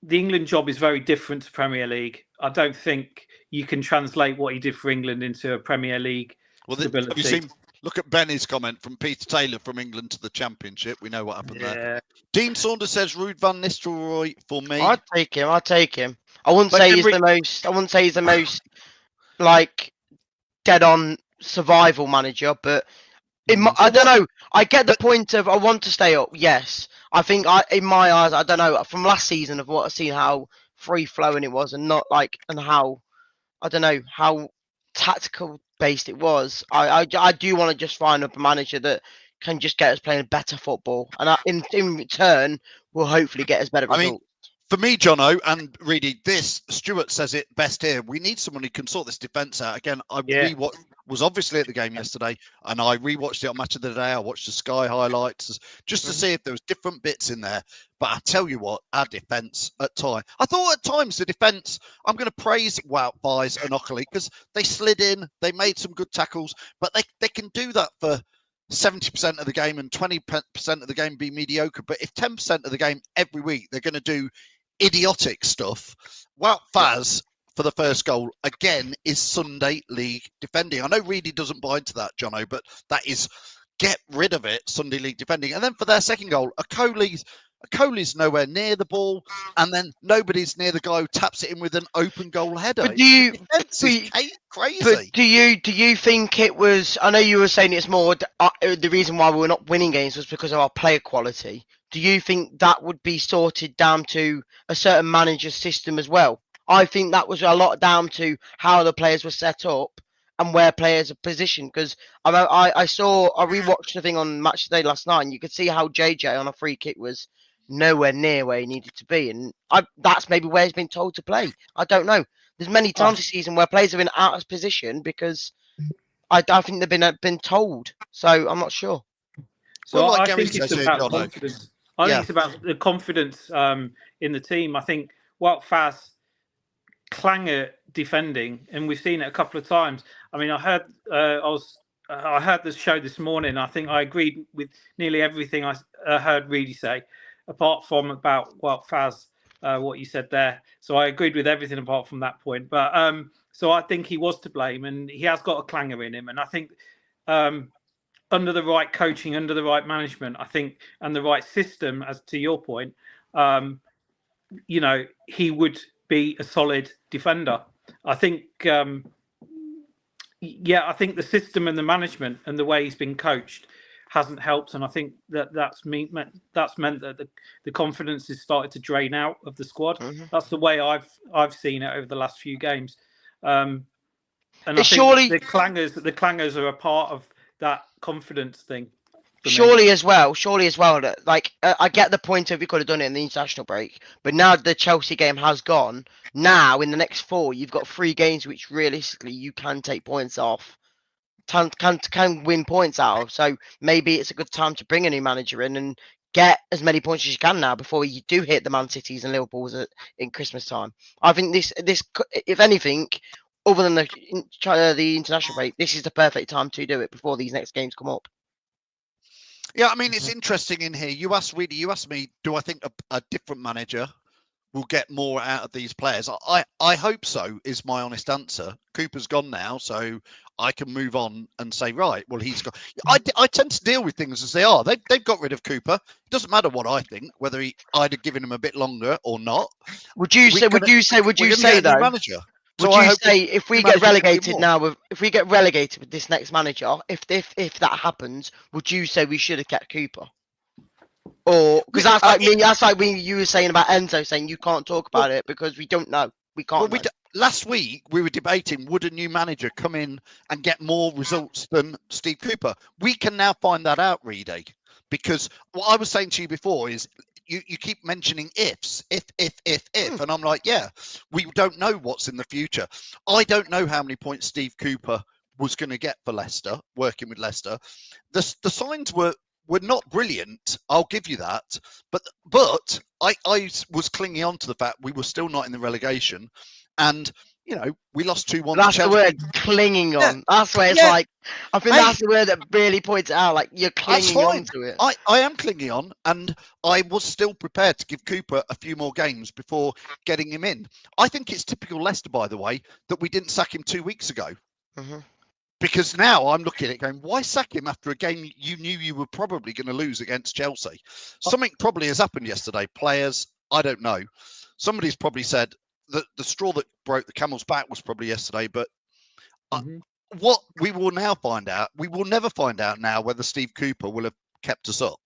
The England job is very different to Premier League. I don't think you can translate what he did for England into a Premier League stability. Have you seen? Look at Benny's comment from Peter Taylor from England to the Championship. We know what happened there. Dean Saunders says Ruud van Nistelrooy for me. I'd take him. I wouldn't say he's the most like dead on survival manager, but I don't know. I get the point of I want to stay up. Yes, I think in my eyes, I don't know from last season of what I've seen how free flowing it was and not like and how I don't know how tactical based it was. I do want to just find up a manager that can just get us playing better football, and in return will hopefully get us better results. For me, Jono and Reedy, Stuart says it best here. We need someone who can sort this defence out. Again, was obviously at the game yesterday, and I rewatched it on Match of the Day. I watched the Sky highlights just to see if there was different bits in there. But I tell you what, our defence at times. I thought at times the defence. I'm going to praise Wout, Baez, and Ockley because they slid in, they made some good tackles, but they can do that for 70% of the game and 20% of the game be mediocre. But if 10% of the game every week they're going to do idiotic stuff, Wout Faz for the first goal again is Sunday League defending. I know Reedy doesn't buy into that, Jono, but that is get rid of it, Sunday League defending. And then for their second goal, Coley's nowhere near the ball, and then nobody's near the guy who taps it in with an open goal header. But do crazy. Do you think it was? I know you were saying it's more the reason why we were not winning games was because of our player quality. Do you think that would be sorted down to a certain manager's system as well? I think that was a lot down to how the players were set up and where players are positioned. Because I rewatched the thing on Match Today last night, and you could see how JJ on a free kick was nowhere near where he needed to be, and that's maybe where he's been told to play. I don't know. There's many times this season where players have been out of position because I think they've been told. So I'm not sure. So I think it's about confidence. I think it's about the confidence in the team. I think Wout Faz clanger defending, and we've seen it a couple of times. I mean, I heard the show this morning. I think I agreed with nearly everything I heard Reedy say, apart from about Wout Faz, what you said there. So I agreed with everything apart from that point. But so I think he was to blame, and he has got a clanger in him. And I think under the right coaching, under the right management, I think, and the right system, as to your point, he would be a solid defender. I think, I think the system and the management and the way he's been coached hasn't helped, and I think that's meant that the confidence has started to drain out of the squad. Mm-hmm. That's the way I've seen it over the last few games, and I think the clangers are a part of that confidence thing. Surely as well. Like I get the point of you could have done it in the international break, but now the Chelsea game has gone. Now in the next 4, you've got 3 games which realistically you can take points off, can win points out of. So maybe it's a good time to bring a new manager in and get as many points as you can now before you do hit the Man Cities and Liverpools in Christmas time. I think this, if anything, other than the international break, this is the perfect time to do it before these next games come up. Yeah, I mean, it's interesting in here. You asked me, do I think a different manager will get more out of these players? I hope so, is my honest answer. Cooper's gone now, so I can move on and say, right, well, he's got. I tend to deal with things as they are. They've got rid of Cooper. It doesn't matter what I think, whether I'd have given him a bit longer or not. Would you say we're gonna get a new though? manager. Would So I you hope say if we new get manager can do relegated more. now, if we get relegated with this next manager, if that happens, would you say we should have kept Cooper? Or because that's like me, that's like when you were saying about Enzo, saying you can't talk about it because we don't know, we can't. Well, last week we were debating, would a new manager come in and get more results than Steve Cooper? We can now find that out, Reedy, because what I was saying to you before is you keep mentioning ifs, if, and I'm like, yeah, we don't know what's in the future. I don't know how many points Steve Cooper was going to get for Leicester, working with Leicester. The signs were not brilliant. I'll give you that. But I was clinging on to the fact we were still not in the relegation. And, we lost 2-1 That's to the Chelsea. word, clinging on. That's where it's Yeah. like, I think that's the word that really points it out. Like you're That's clinging on fine. to it. I am clinging on, and I was still prepared to give Cooper a few more games before getting him in. I think it's typical Leicester, by the way, that we didn't sack him 2 weeks ago. Mm-hmm. Because now I'm looking at it going, why sack him after a game you knew you were probably going to lose against Chelsea? Something probably has happened yesterday. Players, I don't know. Somebody's probably said that the straw that broke the camel's back was probably yesterday. But what we will now find out, we will never find out now whether Steve Cooper will have kept us up.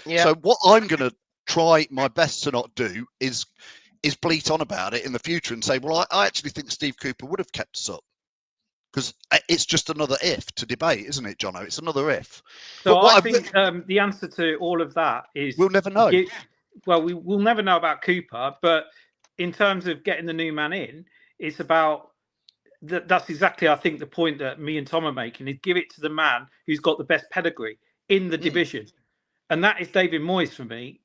Yeah. So what I'm going to try my best to not do is bleat on about it in the future and say, well, I actually think Steve Cooper would have kept us up. Because it's just another if to debate, isn't it, Jono? It's another if. So but I think the answer to all of that is we'll never know. We will never know about Cooper, but in terms of getting the new man in, it's about that's exactly, I think, the point that me and Tom are making is give it to the man who's got the best pedigree in the division, and that is David Moyes for me.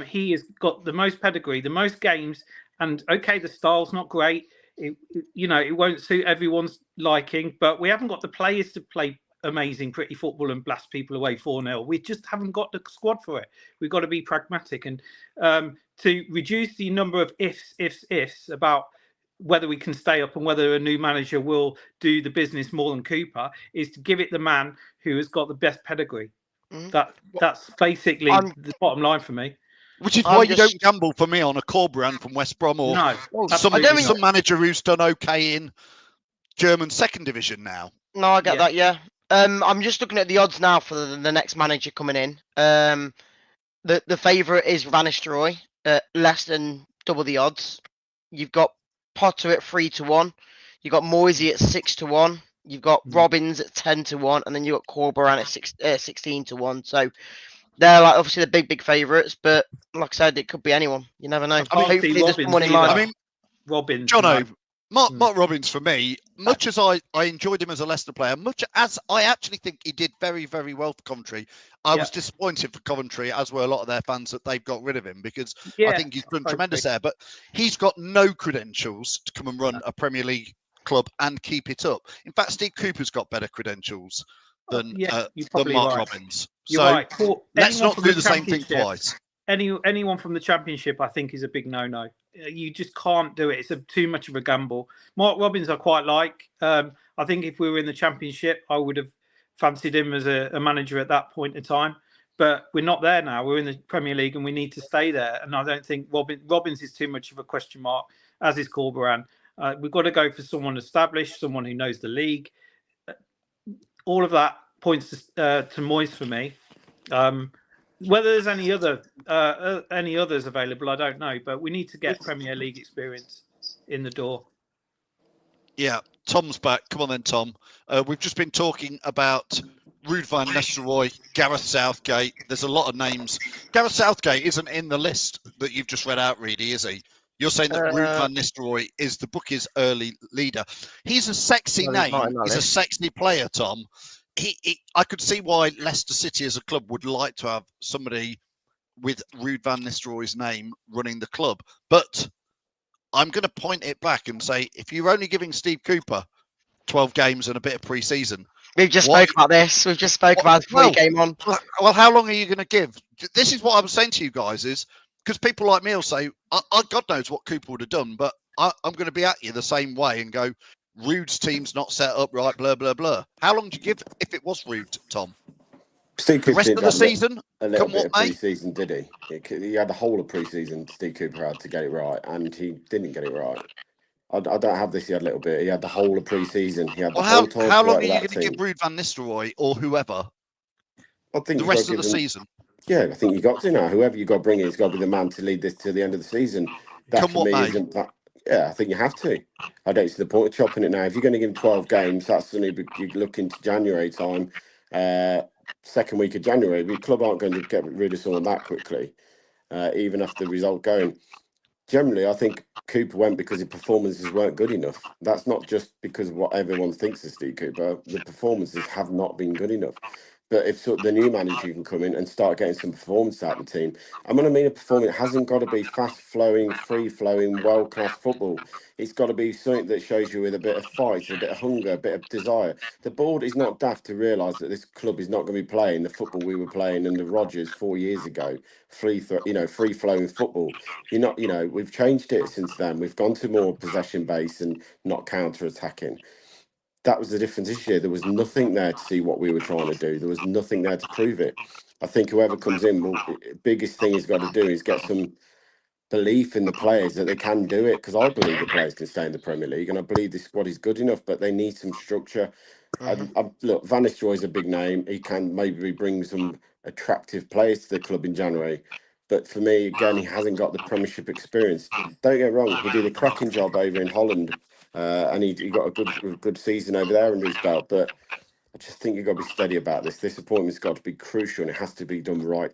He has got the most pedigree, the most games, and okay, the style's not great. It won't suit everyone's liking, but we haven't got the players to play amazing, pretty football and blast people away 4-0. We just haven't got the squad for it. We've got to be pragmatic and to reduce the number of ifs about whether we can stay up and whether a new manager will do the business more than Cooper is to give it the man who has got the best pedigree. That's basically the bottom line for me. Which is why you don't gamble for me on a Corberan from West Brom or some manager who's done okay in German second division now. No, I get that, yeah. I'm just looking at the odds now for the next manager coming in. The favourite is Van Nistelrooy at less than double the odds. You've got Potter at 3-1. You've got Moyes at 6-1. You've got Robbins at 10-1, and then you've got Corberan at 16-1. So they're like obviously the big favourites, but like I said, it could be anyone. You never know. Hopefully there's someone in mind. I mean, Robbins, Jono, Mark Robbins for me, much as I enjoyed him as a Leicester player, much as I actually think he did very, very well for Coventry, I was disappointed for Coventry, as were a lot of their fans, that they've got rid of him because I think he's done tremendous there. But he's got no credentials to come and run a Premier League club and keep it up. In fact, Steve Cooper's got better credentials than Mark Robbins. You're so let's not do the same thing twice. Anyone from the Championship, I think, is a big no-no. You just can't do it. It's too much of a gamble. Mark Robbins, I quite like. I think if we were in the Championship, I would have fancied him as a manager at that point in time. But we're not there now. We're in the Premier League and we need to stay there. And I don't think Robbins is too much of a question mark, as is Corberan. We've got to go for someone established, someone who knows the league. All of that points to Moyes for me. Whether there's any others available, I don't know. But we need to get Premier League experience in the door. Yeah, Tom's back. Come on then, Tom. We've just been talking about Ruud van Nistelrooy, Gareth Southgate. There's a lot of names. Gareth Southgate isn't in the list that you've just read out, Reedy, is he? You're saying that Ruud van Nistelrooy is the bookies' early leader. He's a sexy name. He's a sexy player, Tom. I could see why Leicester City as a club would like to have somebody with Ruud van Nistelrooy's name running the club. But I'm going to point it back and say, if you're only giving Steve Cooper 12 games and a bit of pre-season. We've just spoke about this. We've just spoke about it before you came on. Well, how long are you going to give? This is what I'm saying to you guys is, because people like me will say, God knows what Cooper would have done, but I'm going to be at you the same way and go, Rude's team's not set up right, blah, blah, blah. How long do you give if it was Rude, Tom? Steve The Cooper rest did of the have season? a little Come bit what of may? pre-season, did he? He had the whole of pre-season. Steve Cooper had to get it right, and he didn't get it right. I don't have this. He had a little bit. He had the whole of pre-season. He had the Well, whole time how to long work are with you that going to give team. Rude Van Nistelrooy or whoever I think the you've got rest to of give the them. season? Yeah, I think you got to now. Whoever you got to bring in has got to be the man to lead this to the end of the season. That Come for what me may. isn't that. Yeah, I think you have to. I don't see the point of chopping it now. If you're going to give him 12 games, that's suddenly you look into January time, second week of January. The club aren't going to get rid of someone that quickly, even after the result going. Generally, I think Cooper went because his performances weren't good enough. That's not just because of what everyone thinks of Steve Cooper. The performances have not been good enough. But if the new manager can come in and start getting some performance out of the team, and when I mean a performance, it hasn't got to be fast flowing, free flowing, world class football. It's got to be something that shows you with a bit of fight, a bit of hunger, a bit of desire. The board is not daft to realise that this club is not going to be playing the football we were playing under Rodgers 4 years ago, free flowing football. We've changed it since then. We've gone to more possession base and not counter attacking. That was the difference this year. There was nothing there to see what we were trying to do. There was nothing there to prove it. I think whoever comes in, biggest thing he's got to do is get some belief in the players that they can do it. Because I believe the players can stay in the Premier League, and I believe this squad is good enough, but they need some structure. Look, Van Nistelrooy is a big name. He can maybe bring some attractive players to the club in January. But for me, again, he hasn't got the Premiership experience. Don't get wrong, he did a cracking job over in Holland, and he got a good season over there under his belt. But I just think you've got to be steady about this. This appointment's got to be crucial, and it has to be done right.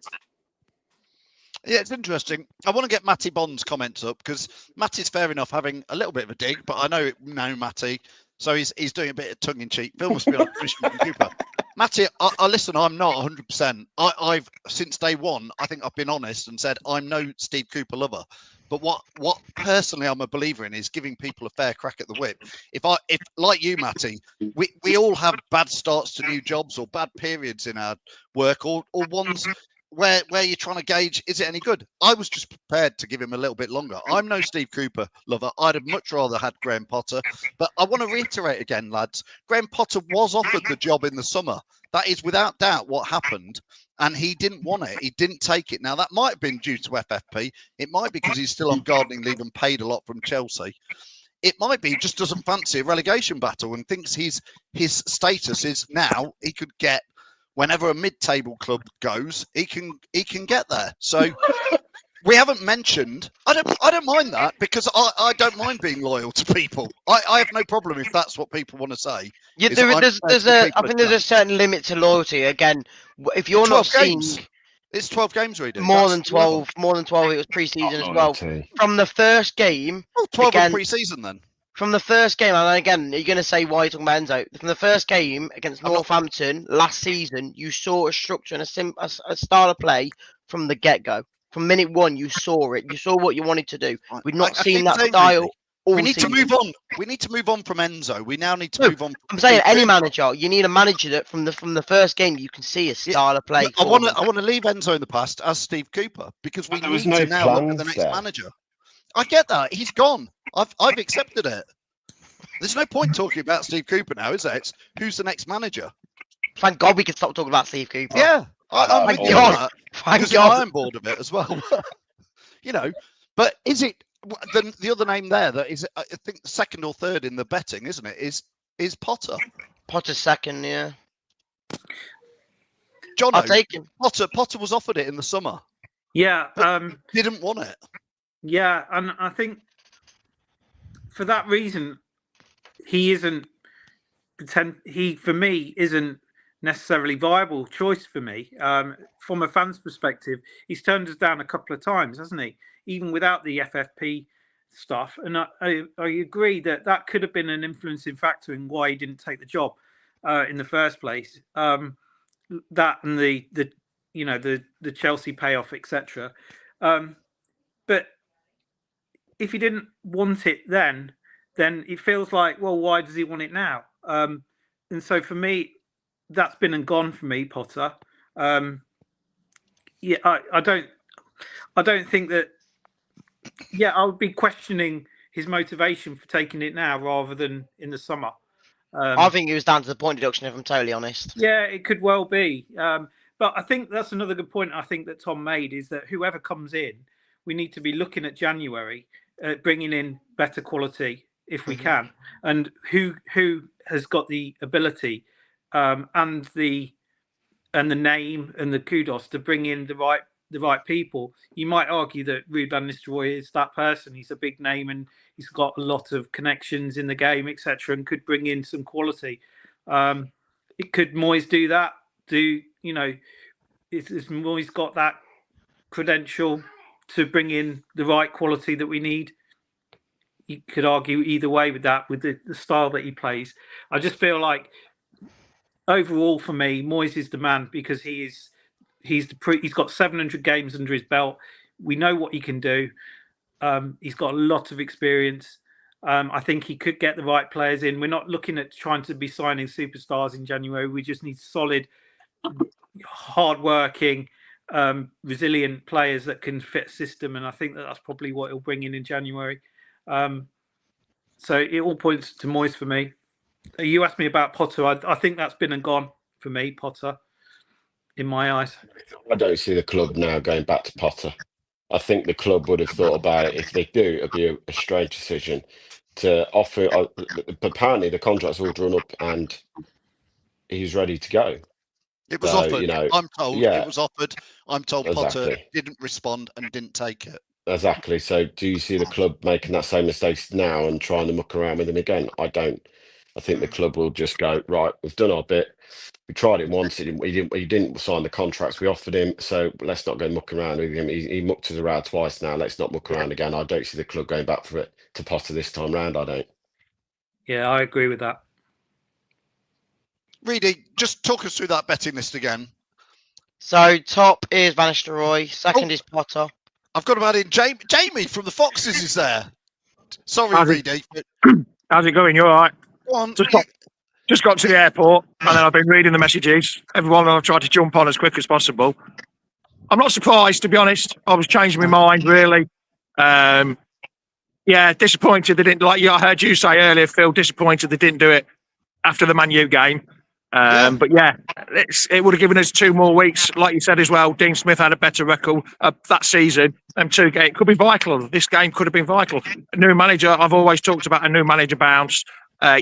Yeah, it's interesting. I want to get Matty Bond's comments up because Matty's fair enough having a little bit of a dig, but I know Matty, so he's doing a bit of tongue in cheek. Phil must be on a commission from Cooper. Matty, I listen. I'm not 100%. I've since day one. I think I've been honest and said I'm no Steve Cooper lover. But what personally I'm a believer in is giving people a fair crack at the whip. If like you, Matty, we all have bad starts to new jobs or bad periods in our work or ones where you're trying to gauge, is it any good? I was just prepared to give him a little bit longer. I'm no Steve Cooper lover. I'd have much rather had Graham Potter. But I want to reiterate again, lads, Graham Potter was offered the job in the summer. That is without doubt what happened. And he didn't want it. He didn't take it. Now, that might have been due to FFP. It might be because he's still on gardening leave and paid a lot from Chelsea. It might be he just doesn't fancy a relegation battle and thinks his status is now he could get whenever a mid-table club goes, he can get there. So we haven't mentioned. I don't mind that because I don't mind being loyal to people. I have no problem if that's what people want to say. Yeah, is I'm prepared there's to give a. I people think there's a chance. certain limit to loyalty. Again, if you're not 12 games. seeing It's 12 games, Reedy. more That's than 12, more than 12, it was pre-season as well. Loyalty. From the first game, Oh, 12 again, pre-season then. from the first game, and again, you're going to say why you're talking about Enzo. From the first game against Northampton last season, you saw a structure and a style of play from the get-go. From minute one, you saw it. You saw what you wanted to do. We've not seen that style all We need season. to move on. We need to move on from Enzo. We now need to move on. I'm saying any manager, you need a manager that from the first game you can see a style of play. I want to leave Enzo in the past as Steve Cooper because we need to now look at the next manager. I get that. He's gone. I've accepted it. There's no point talking about Steve Cooper now, is there? It's who's the next manager. Thank God we can stop talking about Steve Cooper. Yeah, I'm with you on that. Thank God. I'm bored of it as well. But is it the other name there that is? I think second or third in the betting, isn't it? Is Potter? Potter's second, yeah. John, I'll take him. Potter was offered it in the summer. Yeah, didn't want it. Yeah, and I think for that reason, he isn't. He for me isn't necessarily viable choice for me. From a fan's perspective, he's turned us down a couple of times, hasn't he? Even without the FFP stuff, and I agree that could have been an influencing factor in why he didn't take the job in the first place. That and the Chelsea payoff, etc. But if he didn't want it then it feels like, well, why does he want it now? And so for me, that's been and gone for me, Potter. I don't think that. Yeah, I would be questioning his motivation for taking it now rather than in the summer. I think it was down to the point deduction, if I'm totally honest. Yeah, it could well be. But I think that's another good point I think that Tom made, is that whoever comes in, we need to be looking at January, bringing in better quality if we can, and who has got the ability and the name and the kudos to bring in the right people. You might argue that Ruud van Nistelrooy is that person. He's a big name and he's got a lot of connections in the game, etc., and could bring in some quality. Could Moyes do that? Is Moyes got that credential to bring in the right quality that we need? You could argue either way with that, with the style that he plays. I just feel like overall for me, Moyes is the man, because he's got 700 games under his belt. We know what he can do. He's got a lot of experience. I think he could get the right players in. We're not looking at trying to be signing superstars in January. We just need solid, hard-working, resilient players that can fit a system. And I think that's probably what he'll bring in January. So it all points to Moyes for me. You asked me about Potter. I think that's been and gone for me, Potter, in my eyes. I don't see the club now going back to Potter. I think the club would have thought about it. If they do, it'd be a strange decision to offer. But apparently, the contract's all drawn up and he's ready to go. It was So, offered. you know, I'm told yeah. it was offered. I'm told Potter Exactly. didn't respond and didn't take it. Exactly. So do you see the club making that same mistake now and trying to muck around with him again? I don't. I think the club will just go, right, we've done our bit. We tried it once. He didn't sign the contracts we offered him. So let's not go mucking around with him. He mucked us around twice now. Let's not muck around again. I don't see the club going back for it to Potter this time round. I don't. Yeah, I agree with that. Reedy, just talk us through that betting list again. So top is Van Nistelrooy. Second is Potter. I've got about it. Jamie from the Foxes is there. Sorry, How's Reedy. How's it going? You all right? Go on. Just got to the airport and then I've been reading the messages. Everyone, I've tried to jump on as quick as possible. I'm not surprised, to be honest. I was changing my mind, really. Yeah, disappointed they didn't. I heard you say earlier, Phil, disappointed they didn't do it after the Man U game. But yeah, it would have given us 2 more weeks. Like you said as well, Dean Smith had a better record that season. It could be vital. This game could have been vital. A new manager, I've always talked about a new manager bounce.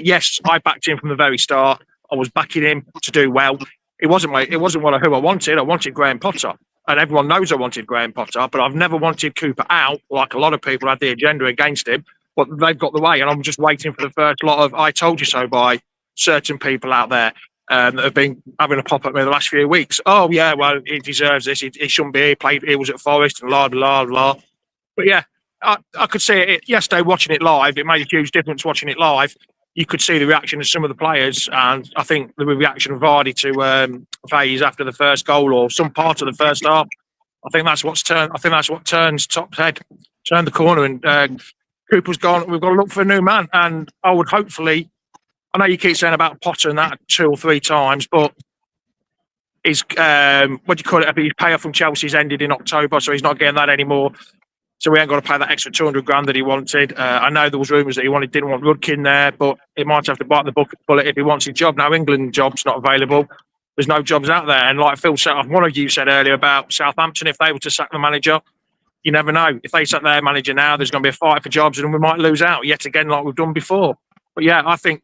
Yes, I backed him from the very start. I was backing him to do well. It wasn't who I wanted. I wanted Graham Potter. And everyone knows I wanted Graham Potter, but I've never wanted Cooper out, like a lot of people had the agenda against him. But they've got the way, and I'm just waiting for the first lot of I told you so by certain people out there that have been having a pop at me the last few weeks. Oh, yeah, well, he deserves this. He shouldn't be here. He was at Forest and blah, blah, blah. But yeah, I could see it yesterday watching it live. It made a huge difference watching it live. You could see the reaction of some of the players, and I think the reaction of Vardy to Faze after the first goal or some part of the first half. I think that's what turns Top's head, turned the corner, and Cooper's gone. We've got to look for a new man, and I would hopefully. I know you keep saying about Potter and that 2 or 3 times, but his what do you call it? His payoff from Chelsea's ended in October, so he's not getting that anymore. So we ain't got to pay that extra 200 grand that he wanted. I know there was rumours that he didn't want Rudkin there, but he might have to bite the bullet if he wants his job. Now England job's not available. There's no jobs out there. And like Phil said, one of you said earlier about Southampton, if they were to sack the manager, you never know. If they sack their manager now, there's going to be a fight for jobs and we might lose out yet again like we've done before. But yeah, I think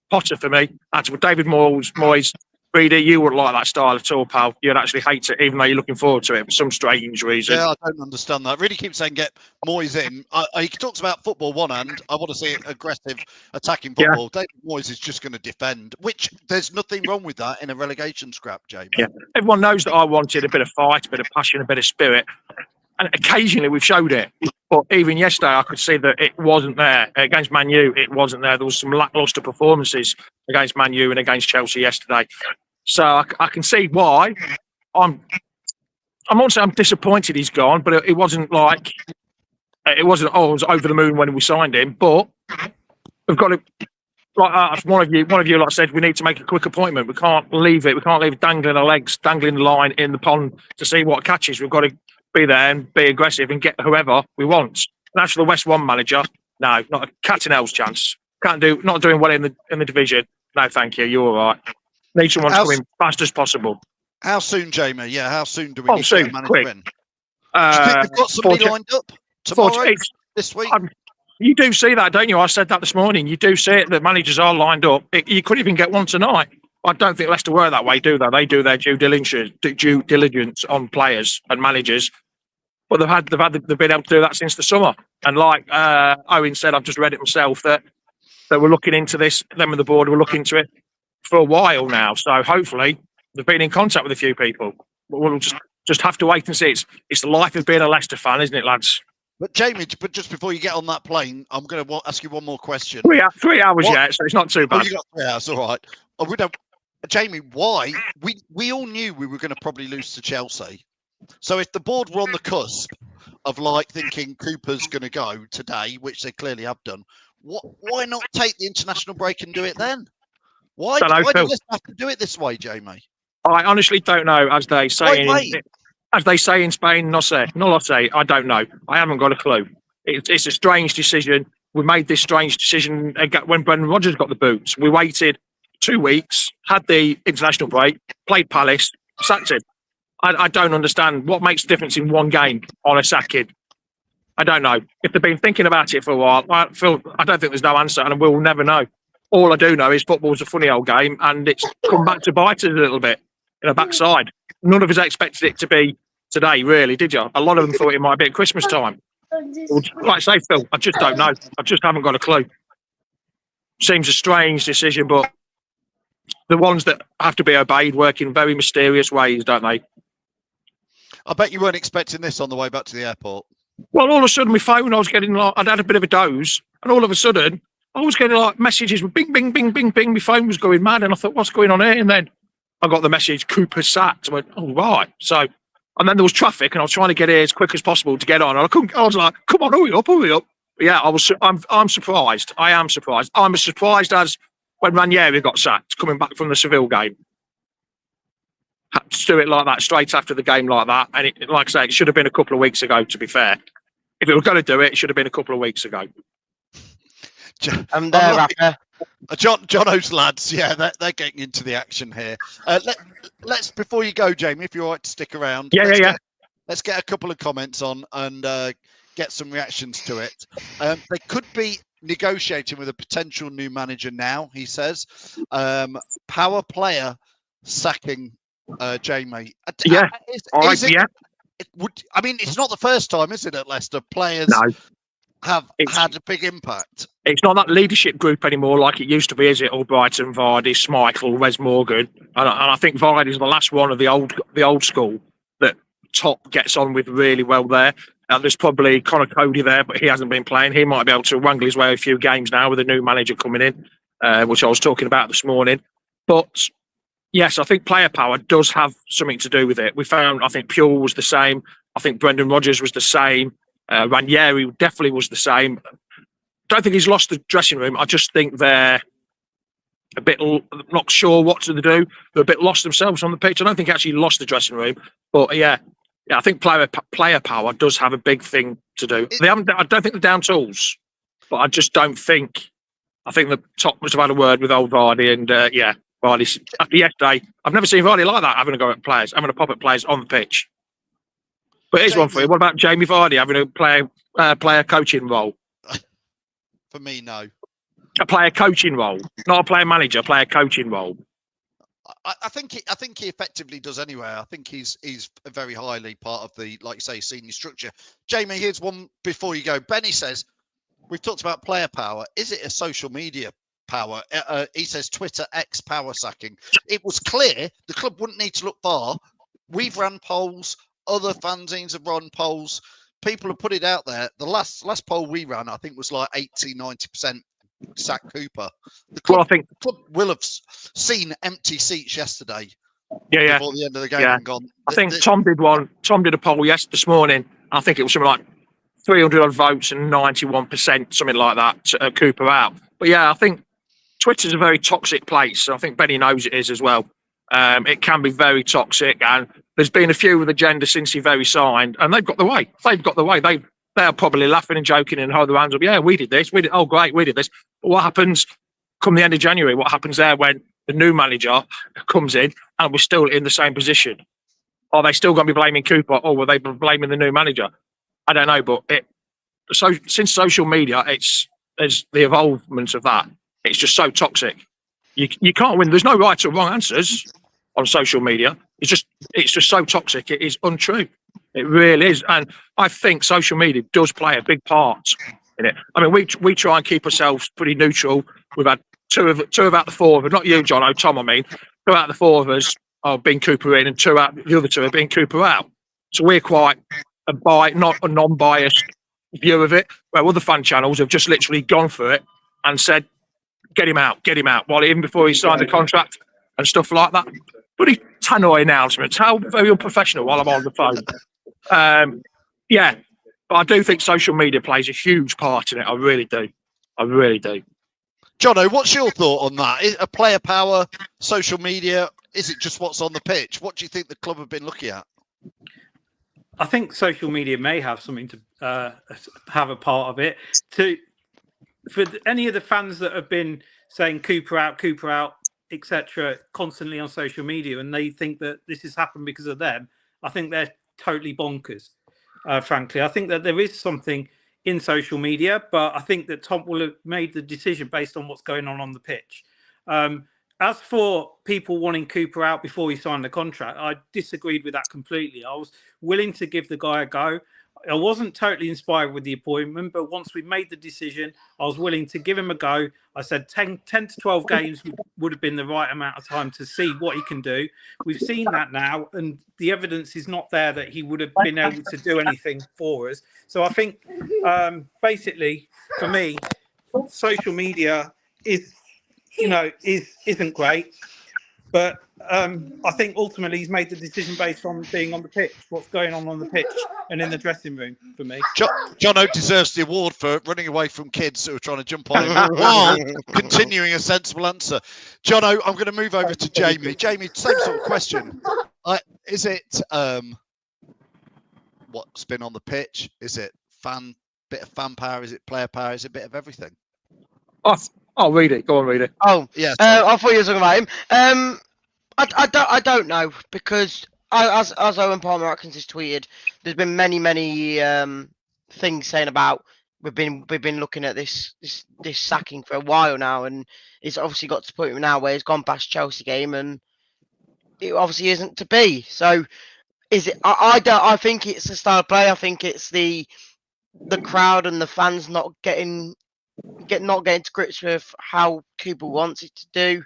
Potter for me. That's what David Moyes. Reedy, you wouldn't like that style at all, pal. You'd actually hate it, even though you're looking forward to it for some strange reason. Yeah, I don't understand that. Really keeps saying get Moyes in. He talks about football one hand. I want to see aggressive attacking football. Yeah. David Moyes is just going to defend, which there's nothing wrong with that in a relegation scrap, Jamie. Yeah, everyone knows that I wanted a bit of fight, a bit of passion, a bit of spirit. And occasionally we've showed it. But even yesterday, I could see that it wasn't there. Against Man U, it wasn't there. There was some lacklustre performances against Man U and against Chelsea yesterday. So I can see why. I'm not saying I'm disappointed he's gone, but it wasn't like I was over the moon when we signed him. But we've got to, like one of you, like I said, we need to make a quick appointment. We can't leave it. We can't leave it dangling our legs, dangling the line in the pond to see what catches. We've got to be there and be aggressive and get whoever we want. And as for the West One manager, no, not a cat and hell's chance. Not doing well in the division. No, thank you. You're all right. Need someone to come in fast as possible. How soon, Jamie? Yeah, how soon do we need to soon, get a manager quick. in? Do you think they've got somebody lined up tomorrow, this week? You do see that, don't you? I said that this morning. You do see it. The managers are lined up. You couldn't even get one tonight. I don't think Leicester work that way, do they? They do their due diligence on players and managers. But they've been able to do that since the summer. And like Owen said, I've just read it myself that we're looking into this. Them and the board were looking into it for a while now. So hopefully they've been in contact with a few people. But we'll just have to wait and see. It's the life of being a Leicester fan, isn't it, lads? But Jamie, just before you get on that plane, I'm going to ask you one more question. 3 hours yet, so it's not too bad. Oh, you got 3 hours, all right. Jamie, why? We all knew we were going to probably lose to Chelsea. So if the board were on the cusp of like thinking Cooper's going to go today, which they clearly have done, why not take the international break and do it then? Why do Leicester have to do it this way, Jamie? I honestly don't know, as they say in Spain, no lo sé. I don't know. I haven't got a clue. It's a strange decision. We made this strange decision when Brendan Rodgers got the boots. We waited 2 weeks, had the international break, played Palace, sacked him. I don't understand what makes the difference in one game on a sacking. I don't know. If they've been thinking about it for a while, I don't think there's no answer, and we'll never know. All I do know is football's a funny old game, and it's come back to bite us a little bit in the backside. None of us expected it to be today, really, did you? A lot of them thought it might be at Christmas time. Like I say, Phil, I just don't know. I just haven't got a clue. Seems a strange decision, but the ones that have to be obeyed work in very mysterious ways, don't they? I bet you weren't expecting this on the way back to the airport. Well, all of a sudden, my phone, I'd had a bit of a doze, and all of a sudden, I was getting like messages with bing, bing, bing, bing, bing. My phone was going mad, and I thought, what's going on here? And then I got the message, Cooper sacked. I went, oh, right. So, and then there was traffic, and I was trying to get here as quick as possible to get on. And I was like, come on, hurry up. But yeah, I'm surprised. I am surprised. I'm as surprised as when Ranieri got sacked, coming back from the Seville game. Had to do it like that, straight after the game like that. And like I say, it should have been a couple of weeks ago, to be fair. If it were going to do it, it should have been a couple of weeks ago. I'm there, Rapper. Jono's lads, yeah, they're getting into the action here. Let's before you go, Jamie, if you're all right to stick around. Let's get a couple of comments on and get some reactions to it. They could be negotiating with a potential new manager now, he says. Power player sacking Jamie. Yeah. I mean, it's not the first time, is it, at Leicester? Players have had a big impact. It's not that leadership group anymore like it used to be, is it? Albrighton, Vardy, Schmeichel, Wes Morgan. And I think Vardy's the last one of the old school that Top gets on with really well there. There's probably Connor Cody there, but he hasn't been playing. He might be able to wrangle his way a few games now with a new manager coming in, which I was talking about this morning. But yes, I think player power does have something to do with it. We found, I think Puel was the same. I think Brendan Rodgers was the same. Ranieri definitely was the same. Don't think he's lost the dressing room. I just think they're a bit not sure what to do. They're a bit lost themselves on the pitch. I don't think he actually lost the dressing room. But yeah, I think player power does have a big thing to do. I don't think they're down tools, but I just don't think. I think the Top must have had a word with old Vardy, and Vardy. After yesterday, I've never seen Vardy like that, having a go at players, having a pop at players on the pitch. But here's one for you. What about Jamie Vardy having a player coaching role? For me, no. A player coaching role, not a player manager. A player coaching role. I think he effectively does anyway. I think he's very highly part of the, like you say, senior structure. Jamie, here's one before you go. Benny says, we've talked about player power. Is it a social media power? He says Twitter X power sacking. It was clear the club wouldn't need to look far. We've run polls. Other fanzines have run polls. People have put it out there. The last poll we ran, I think, was like 80-90% sack Cooper. The club will have seen empty seats yesterday. Before the end of the game and gone. I think Tom did one. Tom did a poll this morning. I think it was something like 300 odd votes and 91%, something like that, Cooper out. But yeah, I think Twitter's a very toxic place. I think Benny knows it is as well. It can be very toxic, and there's been a few with agenda since he very signed, and they've got the way. they're probably laughing and joking and hold their hands up. Yeah, we did this. We did. Oh, great, we did this. But what happens come the end of January? What happens there when the new manager comes in and we're still in the same position? Are they still going to be blaming Cooper, or were they blaming the new manager? I don't know, but since social media, there's the evolvement of that. It's just so toxic. You can't win. There's no right or wrong answers on social media. It's just so toxic. It is untrue. It really is. And I think social media does play a big part in it. I mean, we try and keep ourselves pretty neutral. We've had two out the four of us, not you, John, Tom, I mean, 2 out of the 4 of us have been Cooper in, and the other 2 have been Cooper out. So we're quite not a non-biased view of it, where other fan channels have just literally gone for it and said, get him out, while even before he signed the contract and stuff like that. Pretty tannoy announcements. How very unprofessional while I'm on the phone. Yeah, but I do think social media plays a huge part in it. I really do. Jono, what's your thought on that? Is a player power, social media? Is it just what's on the pitch? What do you think the club have been looking at? I think social media may have something to have a part of it. For any of the fans that have been saying Cooper out, etc., constantly on social media, and they think that this has happened because of them, I think they're totally bonkers. Frankly, I think that there is something in social media, but I think that Tom will have made the decision based on what's going on the pitch. As for people wanting Cooper out before he signed the contract, I disagreed with that completely. I was willing to give the guy a go. I wasn't totally inspired with the appointment, but once we made the decision, I was willing to give him a go. I said 10 to 12 games would have been the right amount of time to see what he can do. We've seen that now, and the evidence is not there that he would have been able to do anything for us. So I think, basically, for me, social media isn't great. But I think ultimately he's made the decision based on being on the pitch, what's going on the pitch and in the dressing room for me. Jono deserves the award for running away from kids who are trying to jump on him while continuing a sensible answer. Jono, I'm going to move over to Jamie. Jamie, same sort of question. Is it what's been on the pitch? Is it bit of fan power? Is it player power? Is it a bit of everything? I'll read it. Go on, read it. Oh, yeah. I thought you were talking about him. I don't know, because as Owen Palmer Atkins has tweeted, there's been many things saying about we've been looking at this sacking for a while now, and it's obviously got to the point now where it's gone past Chelsea game, and it obviously isn't to be. So is it? I think it's the style of play. I think it's the crowd and the fans not getting to grips with how Cooper wants it to do.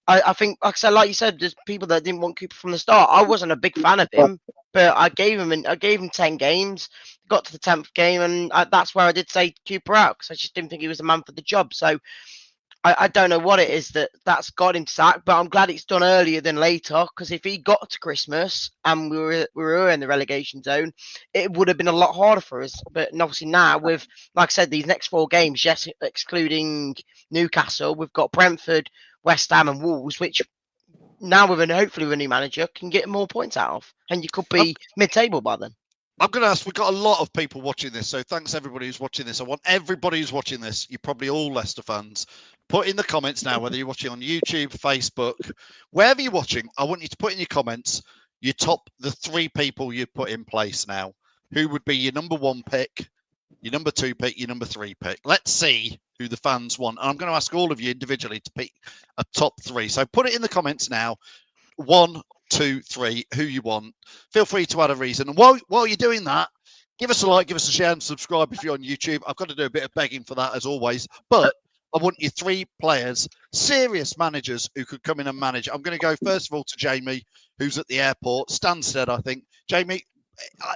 I think, like you said, there's people that didn't want Cooper from the start. I wasn't a big fan of him, but I gave him 10 games, got to the 10th game, and that's where I did say Cooper out, because I just didn't think he was the man for the job. So I don't know what it is that's got him sacked, but I'm glad it's done earlier than later, because if he got to Christmas and we were in the relegation zone, it would have been a lot harder for us. But obviously now, with, like I said, these next 4 games, yes, excluding Newcastle, we've got Brentford, West Ham and Wolves, which now with hopefully with a new manager can get more points out of, and you could be mid-table by then. I'm going to ask, we've got a lot of people watching this, so thanks everybody who's watching this. I want everybody who's watching this, you're probably all Leicester fans, put in the comments now, whether you're watching on YouTube, Facebook, wherever you're watching, I want you to put in your comments the 3 people you'd put in place now. Who would be your number 1 pick, your number 2 pick, your number 3 pick? Let's see who the fans want. And I'm going to ask all of you individually to pick a top 3. So put it in the comments now. 1, 2, 3, who you want. Feel free to add a reason. And while you're doing that, give us a like, give us a share, and subscribe if you're on YouTube. I've got to do a bit of begging for that, as always. But I want you 3 players, serious managers who could come in and manage. I'm going to go first of all to Jamie, who's at the airport. Stansted, I think. Jamie,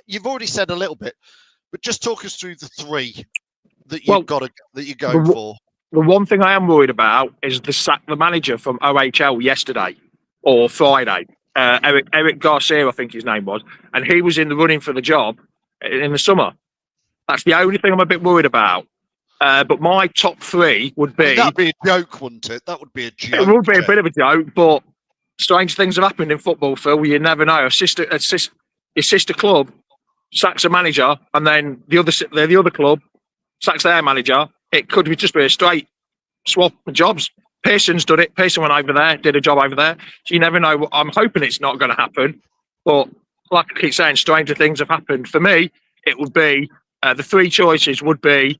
you've already said a little bit, but just talk us through the 3 that you're going for. The one thing I am worried about is the manager from OHL yesterday or Friday, Eric Garcia, I think his name was, and he was in the running for the job in the summer. That's the only thing I'm a bit worried about. But my top 3 would be... That'd be a joke, wouldn't it? That would be a joke. It would be a bit of a joke, but strange things have happened in football, Phil. You never know. Your sister club sacks a manager, and then the other club sacks their manager, it could just be a straight swap of jobs. Pearson's done it. Pearson went over there, did a job over there. So you never know. I'm hoping it's not going to happen. But like I keep saying, stranger things have happened. For me, it would be the three choices would be,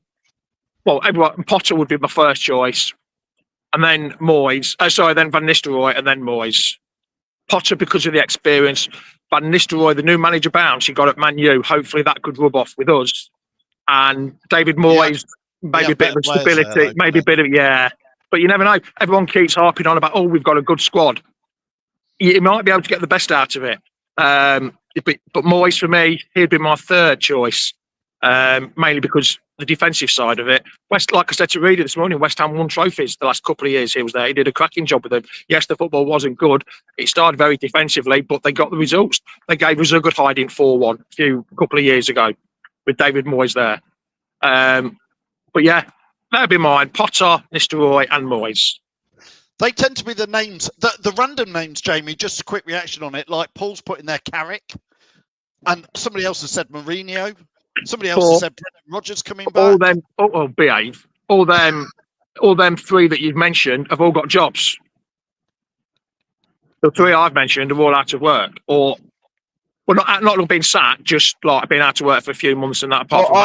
well, everyone, Potter would be my first choice. And then Moyes. Then Van Nistelrooy and then Moyes. Potter because of the experience. Van Nistelrooy, the new manager bounce he got at Man U. Hopefully that could rub off with us. And David Moyes, maybe a bit of stability, maybe a bit of, but you never know. Everyone keeps harping on about, we've got a good squad. You might be able to get the best out of it. But Moyes, for me, he'd be my third choice, mainly because the defensive side of it. Like I said to Reader this morning, West Ham won trophies the last couple of years he was there. He did a cracking job with them. Yes, the football wasn't good. It started very defensively, but they got the results. They gave us a good hiding 4-1 a couple of years ago with David Moyes there. But yeah, that'd be mine. Potter, Nistelrooy and Moyes. They tend to be the names, the random names, Jamie, just a quick reaction on it. Like Paul's put in there Carrick, and somebody else has said Mourinho. Somebody else has said Brendan Rodgers coming back. All them, behave. All them three that you've mentioned have all got jobs. The three I've mentioned are all out of work, or not being sacked, just like being out of work for a few months and that. Apart from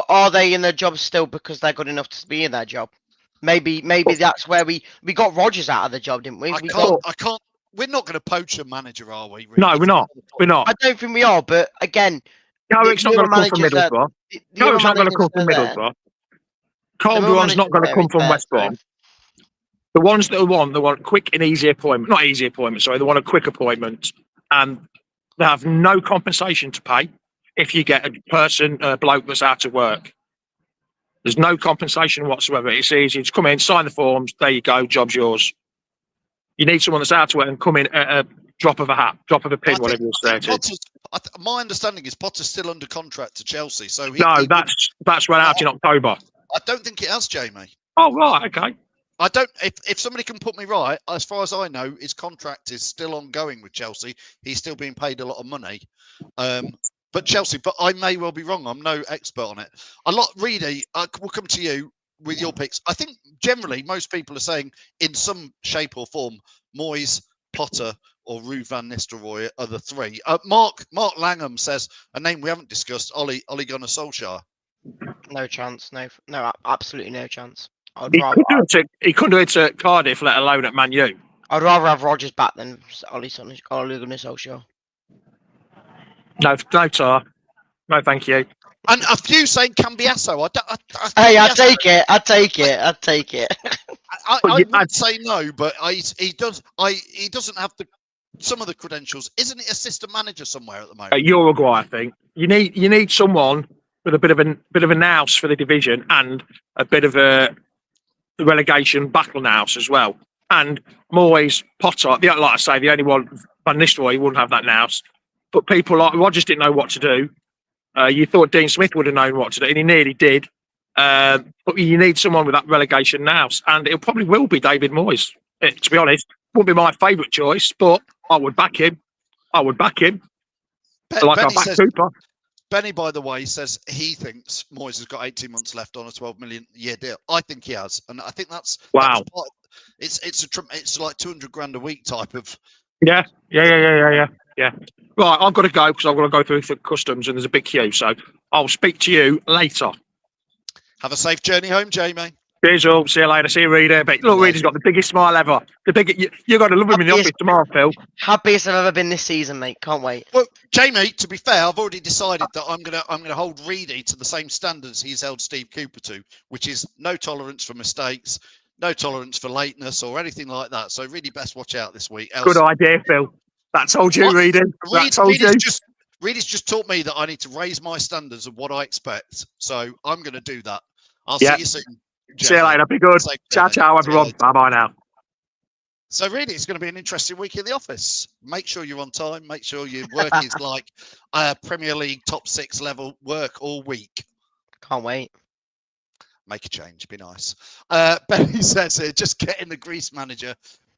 are they in their job still because they're good enough to be in their job? Maybe that's where we got Rodgers out of the job, didn't we? I can't. We're not going to poach a manager, are we? Really? No, we're not. I don't think we are. But again, Carrick's not going to come from Middlesbrough. Carrick's not going to come from Middlesbrough. Calderon's not going to come from West Brom. The ones that want quick and easy appointment, not easy appointment, sorry, they want a quick appointment, and they have no compensation to pay if you get a bloke that's out of work. There's no compensation whatsoever. It's easy. Just come in, sign the forms. There you go. Job's yours. You need someone that's out of work and come in at a drop of a hat, drop of a pin, whatever you say. My understanding is Potter's still under contract to Chelsea. So that's run out in October. I don't think it has, Jamie. Oh right, okay. I don't. If somebody can put me right, as far as I know, his contract is still ongoing with Chelsea. He's still being paid a lot of money. But Chelsea, but I may well be wrong. I'm no expert on it. Reedy, we'll come to you with your picks. I think generally most people are saying in some shape or form, Moyes, Potter, or Ruud van Nistelrooy are the three. Mark Langham says a name we haven't discussed: Ole Gunnar Solskjaer. No chance. No, absolutely no chance. He couldn't do it at Cardiff, let alone at Man U. I'd rather have Rodgers back than Ole Gunnar Solskjaer. No, Tar. No, thank you. And a few saying Cambiasso. I'd take it. I would say no, but he doesn't have some of the credentials. Isn't it assistant manager somewhere at the moment? Uruguay, I think. You need someone with a bit of a nous for the division and a bit of a relegation battle nous as well. And Moyes, Potter, like I say, the only one Van Nistelrooy wouldn't have that nous. But people like Rodgers didn't know what to do. You thought Dean Smith would have known what to do, and he nearly did. But you need someone with that relegation nous, and it probably will be David Moyes. To be honest, wouldn't be my favourite choice, but I would back him. I back Cooper. Benny, by the way, says he thinks Moyes has got 18 months left on a 12 million a year deal. I think he has, and I think that's wow. It's like 200 grand a week type of. Yeah. Right, I've got to go because I've got to go through the customs and there's a big queue. So I'll speak to you later. Have a safe journey home, Jamie. Cheers all. See you later. See you, Reader. But look, Reader's got the biggest smile ever. You've got to love him in the office tomorrow, Phil. Happiest I've ever been this season, mate. Can't wait. Well, Jamie, to be fair, I've already decided that I'm gonna hold Reedy to the same standards he's held Steve Cooper to, which is no tolerance for mistakes, no tolerance for lateness or anything like that. So really best watch out this week. Good idea, Phil. That told you, Reedy. Reedy's just taught me that I need to raise my standards of what I expect. So I'm going to do that. I'll see you soon. Jamie. See you later. Be good. Ciao, everyone. Bye now. So really, it's going to be an interesting week in the office. Make sure you're on time. Make sure your work is like Premier League top 6 level work all week. Can't wait. Make a change. Be nice. Benny says here, just getting the Greece manager,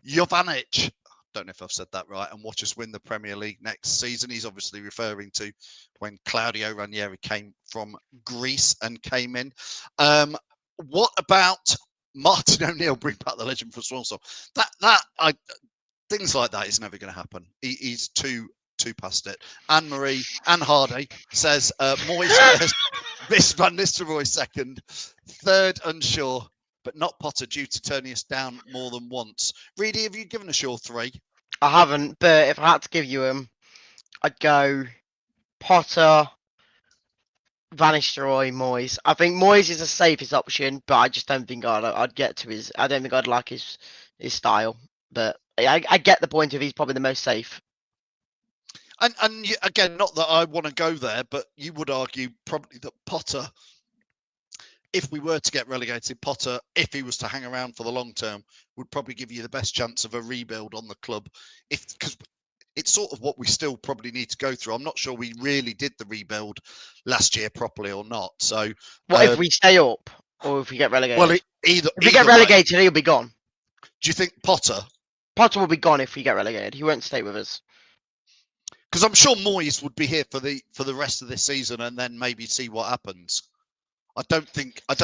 Jovanic. don't know if I've said that right, and watch us win the Premier League next season. He's obviously referring to when Claudio Ranieri came from Greece and came in. What about Martin O'Neill bring back the legend from Swansea? Things like that is never going to happen. He's too past it. Anne-Marie Hardy says Moyes first, Miss Van Nistelrooy second, third unsure, but not Potter due to turning us down more than once. Reedy, have you given us your three? I haven't, but if I had to give you them, I'd go Potter, Van Nistelrooy, Moyes. I think Moyes is the safest option, but I just don't think I'd get to his. I don't think I'd like his style. But I get the point of he's probably the most safe. And again, not that I want to go there, but you would argue probably that Potter, if we were to get relegated, Potter, if he was to hang around for the long term, would probably give you the best chance of a rebuild on the club. Because it's sort of what we still probably need to go through. I'm not sure we really did the rebuild last year properly or not. So, what if we stay up or if we get relegated? Well, if we get relegated, he'll be gone. Do you think Potter will be gone if we get relegated? He won't stay with us. Because I'm sure Moyes would be here for the rest of this season and then maybe see what happens. I don't think that's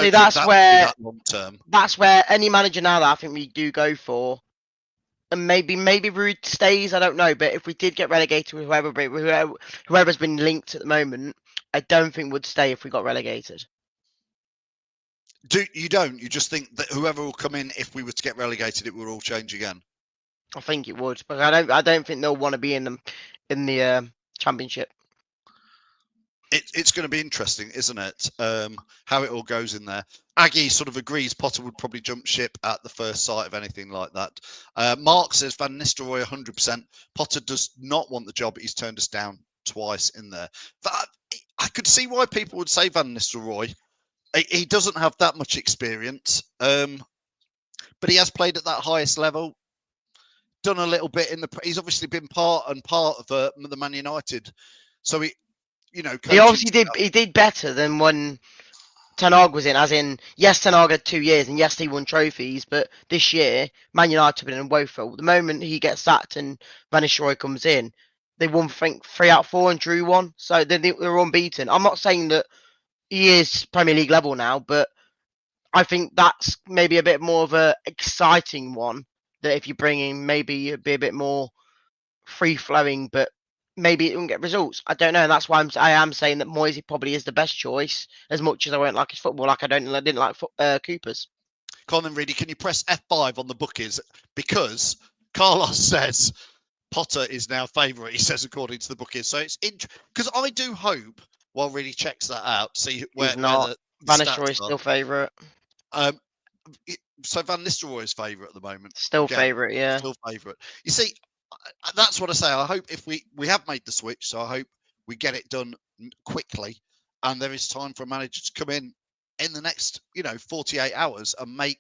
where that long term. That's where any manager now that I think we do go for, and maybe Ruud stays. I don't know, but if we did get relegated with whoever's been linked at the moment, I don't think would stay if we got relegated. You just think that whoever will come in if we were to get relegated, it will all change again? I think it would, but I don't think they'll want to be in the championship. It's going to be interesting, isn't it? How it all goes in there. Aggie sort of agrees Potter would probably jump ship at the first sight of anything like that. Mark says Van Nistelrooy 100%. Potter does not want the job. He's turned us down twice in there. I could see why people would say Van Nistelrooy. He doesn't have that much experience, but he has played at that highest level. Done a little bit he's obviously been part of the Man United, so he obviously he did better than when Ten Hag was in, as in, yes, Ten Hag had 2 years and yes, he won trophies, but this year Man United have been woeful. The moment he gets sacked and Van Nistelrooy comes in, they won 3 out of 4 and drew 1, so they're unbeaten. I'm not saying that he is Premier League level now, but I think that's maybe a bit more of a exciting one. That if you bring in, maybe it'd be a bit more free flowing, but maybe it won't get results. I don't know. And that's why I am saying that Moyes probably is the best choice. As much as I won't like his football, like I didn't like Cooper's. Colin Reedy, can you press F5 on the bookies? Because Carlos says Potter is now favourite. He says according to the bookies. So it's because I do hope while Reedy checks that out, see where the Van Nistelrooy is still favourite. So Van Nistelrooy is favourite at the moment. Still favourite, yeah. Still favourite. You see, that's what I say. I hope if we have made the switch, so I hope we get it done quickly, and there is time for a manager to come in the next 48 hours and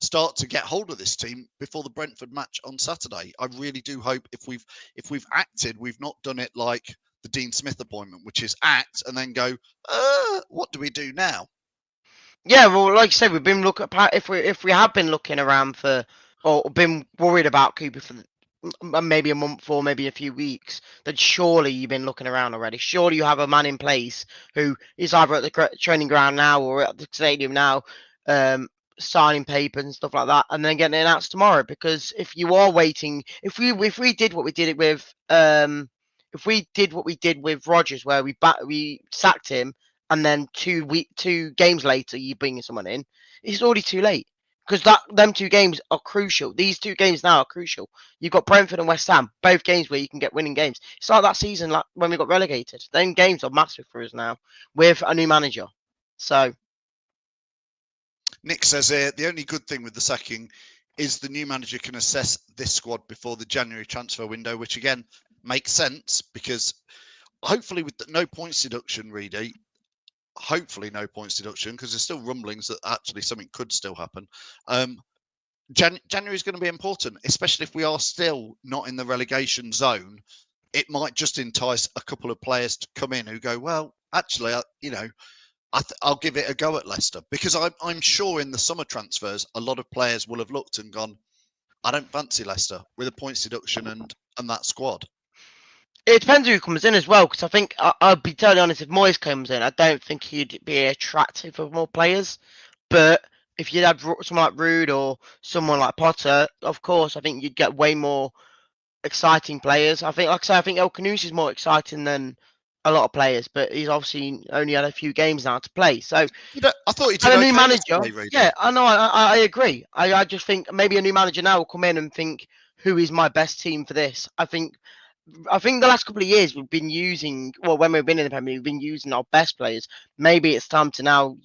start to get hold of this team before the Brentford match on Saturday. I really do hope if we've acted, we've not done it like the Dean Smith appointment, which is act and then go, what do we do now? Yeah, well, like you said, we've been looking if we have been looking around for or been worried about Cooper for maybe a month or maybe a few weeks, then surely you've been looking around already. Surely you have a man in place who is either at the training ground now or at the stadium now, signing papers and stuff like that, and then getting it announced tomorrow. Because if you are waiting, if we did what we did with Rodgers, where we sacked him, and then 2 games later you bring someone in, it's already too late. Because them 2 games are crucial. These 2 games now are crucial. You've got Brentford and West Ham, both games where you can get winning games. It's like that season like when we got relegated. Them games are massive for us now with a new manager. So Nick says here, the only good thing with the sacking is the new manager can assess this squad before the January transfer window, which again makes sense because hopefully with no points deduction, Reedy, no points deduction because there's still rumblings that actually something could still happen. January is going to be important, especially if we are still not in the relegation zone. It might just entice a couple of players to come in who go, well, actually, I'll give it a go at Leicester, because I'm sure in the summer transfers, a lot of players will have looked and gone, I don't fancy Leicester with a points deduction and that squad. It depends who comes in as well, because I think I'll be totally honest. If Moyes comes in, I don't think he'd be attractive for more players. But if you'd have someone like Rude or someone like Potter, of course, I think you'd get way more exciting players. I think, like I say, I think El Khanouchi is more exciting than a lot of players, but he's obviously only had a few games now to play. So, I thought he and did a new okay manager, yesterday, really. yeah, I know, I agree. I just think maybe a new manager now will come in and think, who is my best team for this? I think the last couple of years we've been using, well, when we've been in the Premier League, we've been using our best players. Maybe it's time to now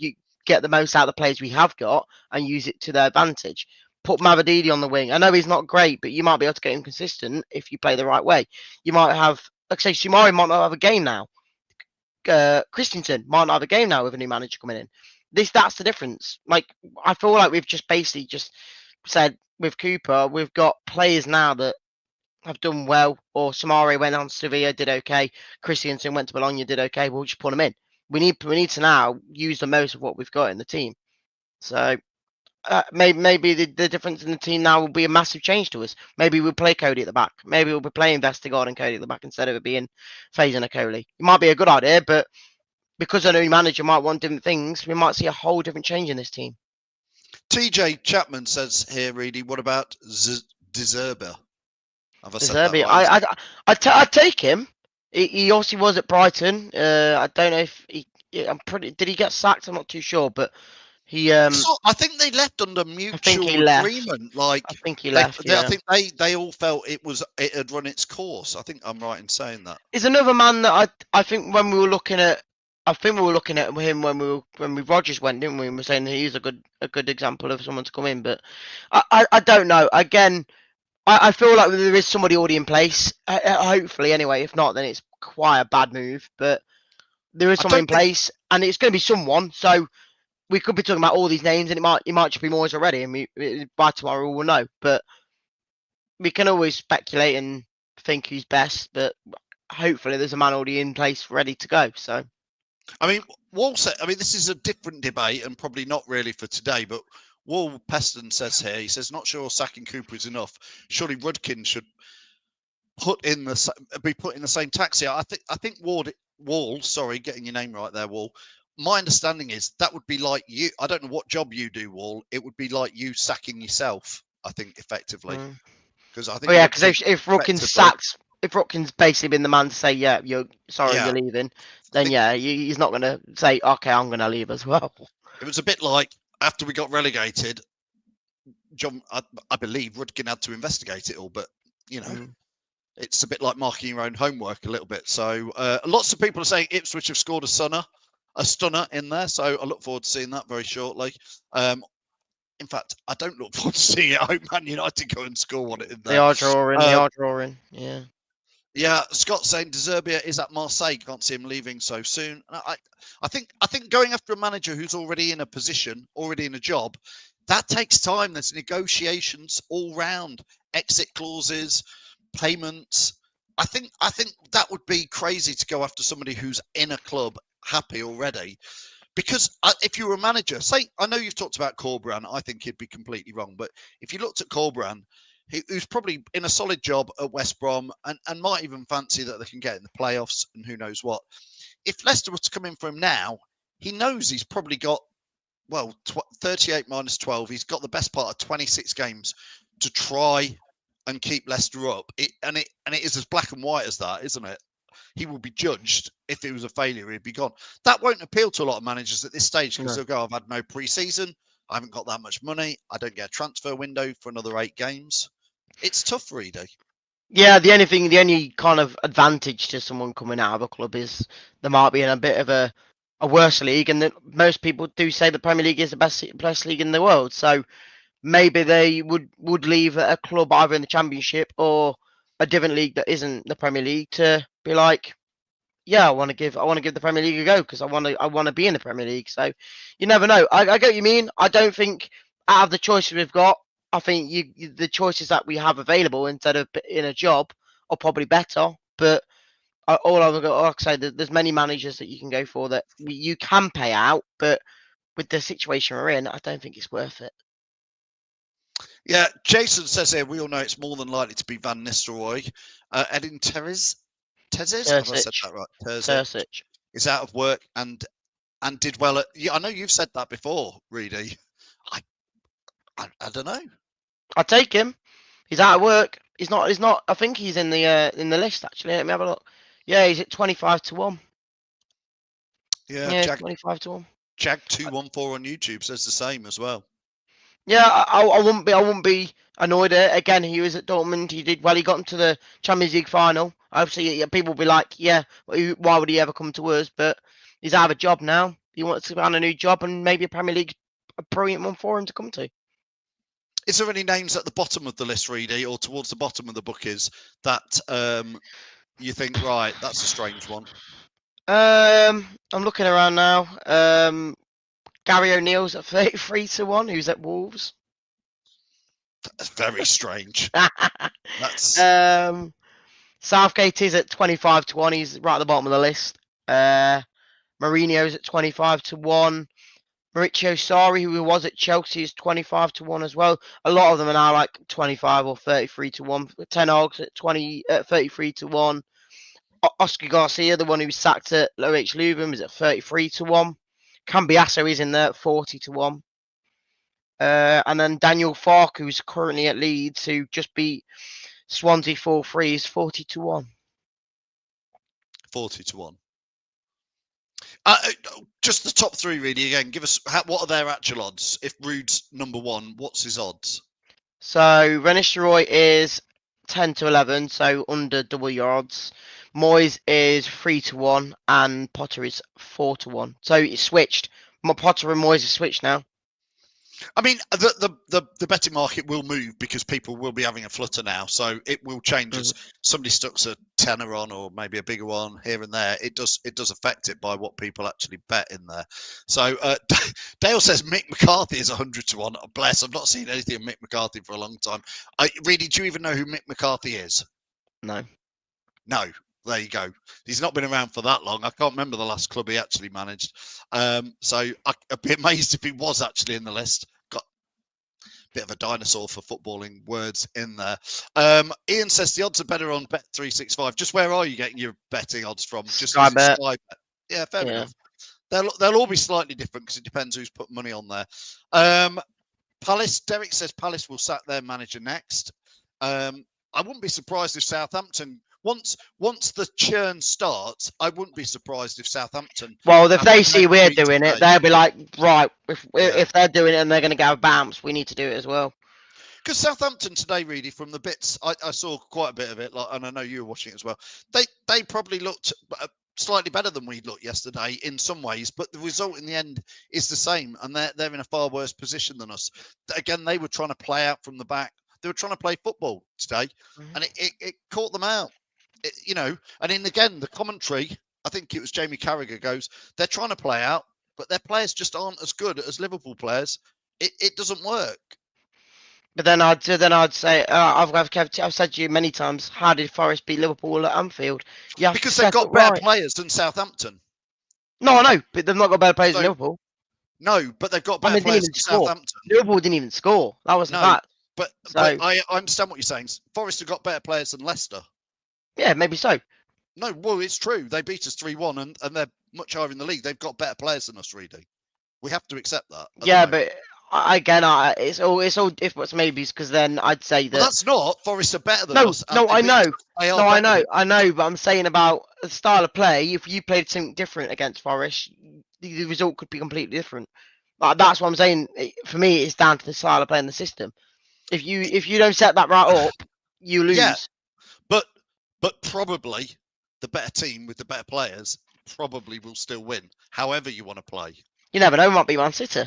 get the most out of the players we have got and use it to their advantage. Put Mavadidi on the wing. I know he's not great, but you might be able to get him consistent if you play the right way. You might have, like I say, Shumari might not have a game now. Christensen might not have a game now with a new manager coming in. That's the difference. Like, I feel like we've just basically just said with Cooper, we've got players now that have done well, or Samari went on to Sevilla, did okay. Christiansen went to Bologna, did okay. We'll just put him in. We need to now use the most of what we've got in the team. So maybe the difference in the team now will be a massive change to us. Maybe we'll play Cody at the back. Maybe we'll be playing Vestergaard and Cody at the back instead of it being Faze and Okoli. It might be a good idea, but because a new manager might want different things, we might see a whole different change in this team. TJ Chapman says here, Reedy, what about Deserber? Have I said Deserby, that right? I'd take him. He obviously was at Brighton. I don't know if he. I'm pretty. Did he get sacked? I'm not too sure, but he. I think they left under mutual left. agreement. Like I think he left. I Yeah. think they all felt it had run its course. I think I'm right in saying that. He's another man that I think when we were looking at. I think we were looking at him when Rogers went, didn't we? And we were saying he's a good example of someone to come in, but I don't know. Again, I feel like there is somebody already in place. Hopefully, anyway. If not, then it's quite a bad move. But there is someone in place, and it's going to be someone. So we could be talking about all these names, and it might just be Moyes already, and by tomorrow we'll know. But we can always speculate and think who's best. But hopefully, there's a man already in place, ready to go. So, I mean, Wall said. I mean, this is a different debate, and probably not really for today. But Wall Peston says here, he says, not sure sacking Cooper is enough. Surely Rudkin should be put in the same taxi. I think Wall, sorry, getting your name right there, Wall. My understanding is that would be like you. I don't know what job you do, Wall. It would be like you sacking yourself. I think effectively, because I think. Oh yeah, because if Rudkin's sacked, if Rudkin's basically been the man to say, yeah, you're leaving, then he's not going to say, okay, I'm going to leave as well. It was a bit like after we got relegated, John. I believe Rudkin had to investigate it all, but you know. It's a bit like marking your own homework a little bit. So lots of people are saying Ipswich have scored a stunner in there. So I look forward to seeing that very shortly. In fact, I don't look forward to seeing it. I hope Man United go and score one in there. They are drawing. Yeah. Yeah, Scott's saying Deserbia is at Marseille. Can't see him leaving so soon. I think going after a manager who's already in a position, already in a job, that takes time. There's negotiations all round, exit clauses, payments. I think that would be crazy to go after somebody who's in a club happy already. Because if you were a manager, say, I know you've talked about Corberan, I think he'd be completely wrong. But if you looked at Corberan, who's probably in a solid job at West Brom and might even fancy that they can get in the playoffs and who knows what. If Leicester was to come in for him now, he knows he's probably got, 38 minus 12. He's got the best part of 26 games to try and keep Leicester up. It is as black and white as that, isn't it? He will be judged. If it was a failure, he'd be gone. That won't appeal to a lot of managers at this stage because they'll go, I've had no pre-season. I haven't got that much money. I don't get a transfer window for another 8 games. It's tough, Reedy. Yeah, the only kind of advantage to someone coming out of a club is they might be in a bit of a worse league, and most people do say the Premier League is the best league in the world. So maybe they would leave a club either in the Championship or a different league that isn't the Premier League to be like, yeah, I want to give the Premier League a go because I want to be in the Premier League. So you never know. I get what you mean. I don't think out of the choices we've got, I think the choices that we have available instead of in a job are probably better. But all I've got, like I say, there's many managers that you can go for that you can pay out, but with the situation we're in, I don't think it's worth it. Yeah, Jason says here, we all know it's more than likely to be Van Nistelrooy. Edin Terzic, have I said that right? Terzic. Is out of work and did well at. Yeah, I know you've said that before, Reedy. I don't know. I'll take him. He's out of work. He's not. I think he's in the list actually. Let me have a look. Yeah, he's at 25-1. Yeah, Yeah, 25-1. Jag214 on YouTube says the same as well. Yeah, I wouldn't be annoyed. Again, he was at Dortmund. He did well. He got into the Champions League final. Obviously, yeah, people will be like, yeah, why would he ever come to us? But he's out of a job now. He wants to find a new job, and maybe a Premier League a brilliant one for him to come to. Is there any names at the bottom of the list, Reedy, or towards the bottom of the bookies that you think, right, that's a strange one? I'm looking around now. Gary O'Neill's at 33-1, who's at Wolves. That's very strange. That's Southgate is at 25-1. He's right at the bottom of the list. Mourinho's at 25-1. Maurizio Sarri, who was at Chelsea, is 25-1 as well. A lot of them are now like 25 or 33-1. Ten Hag's at 33-1. Oscar Garcia, the one who was sacked at OH Leuven, is at 33-1. Cambiasso is in there at 40-1. And then Daniel Farke, who's currently at Leeds, who just beat Swansea 4-3, is 40-1. 40-1. Just the top three, really. Again, give us what are their actual odds? If Rude's number one, what's his odds? So Van Nistelrooy is 10-11, so under double your odds. Moyes is 3-1, and Potter is 4-1. So it's switched. Potter and Moyes are switched now. I mean, the betting market will move because people will be having a flutter now, so it will change as somebody stucks a tenner on or maybe a bigger one here and there. It does affect it by what people actually bet in there. So Dale says Mick McCarthy is 100-1. Bless, I've not seen anything of Mick McCarthy for a long time. Really, do you even know who Mick McCarthy is? No. There you go. He's not been around for that long. I can't remember the last club he actually managed. So I'd be amazed if he was actually in the list. Got a bit of a dinosaur for footballing words in there. Ian says the odds are better on Bet365. Just where are you getting your betting odds from? Just Sky Bet. Sky Bet. Yeah, fair enough. They'll all be slightly different because it depends who's put money on there. Palace. Derek says Palace will sack their manager next. I wouldn't be surprised if Southampton. Once the churn starts, I wouldn't be surprised if Southampton. Well, if they see we're doing it, they'll be like, right, if they're doing it and they're going to go bounce, we need to do it as well. Because Southampton today, really, from the bits I saw quite a bit of it, and I know you were watching it as well. They probably looked slightly better than we looked yesterday in some ways, but the result in the end is the same, and they're in a far worse position than us. Again, they were trying to play out from the back. They were trying to play football today, and it caught them out. And in again the commentary, I think it was Jamie Carragher goes, they're trying to play out, but their players just aren't as good as Liverpool players. It doesn't work. But then I'd say I've said to you many times, how did Forest beat Liverpool at Anfield? Because they've got better players than Southampton. No, I know, but they've not got better players than Liverpool. No, but they've got better players than Southampton. Liverpool didn't even score. That was the fact. But I understand what you're saying. Forest have got better players than Leicester. Yeah, maybe so. No, well, it's true. They beat us 3-1, and they're much higher in the league. They've got better players than us, really. We have to accept that. Yeah, but again, it's all if what's maybes because then I'd say that. Well, that's not. Forest are better than us. No, I know. I know. But I'm saying about the style of play. If you played something different against Forest, the result could be completely different. That's what I'm saying. For me, it's down to the style of play and the system. If you don't set that right up, you lose. Yeah, but probably the better team with the better players probably will still win, however you want to play. You never know, might be Man City.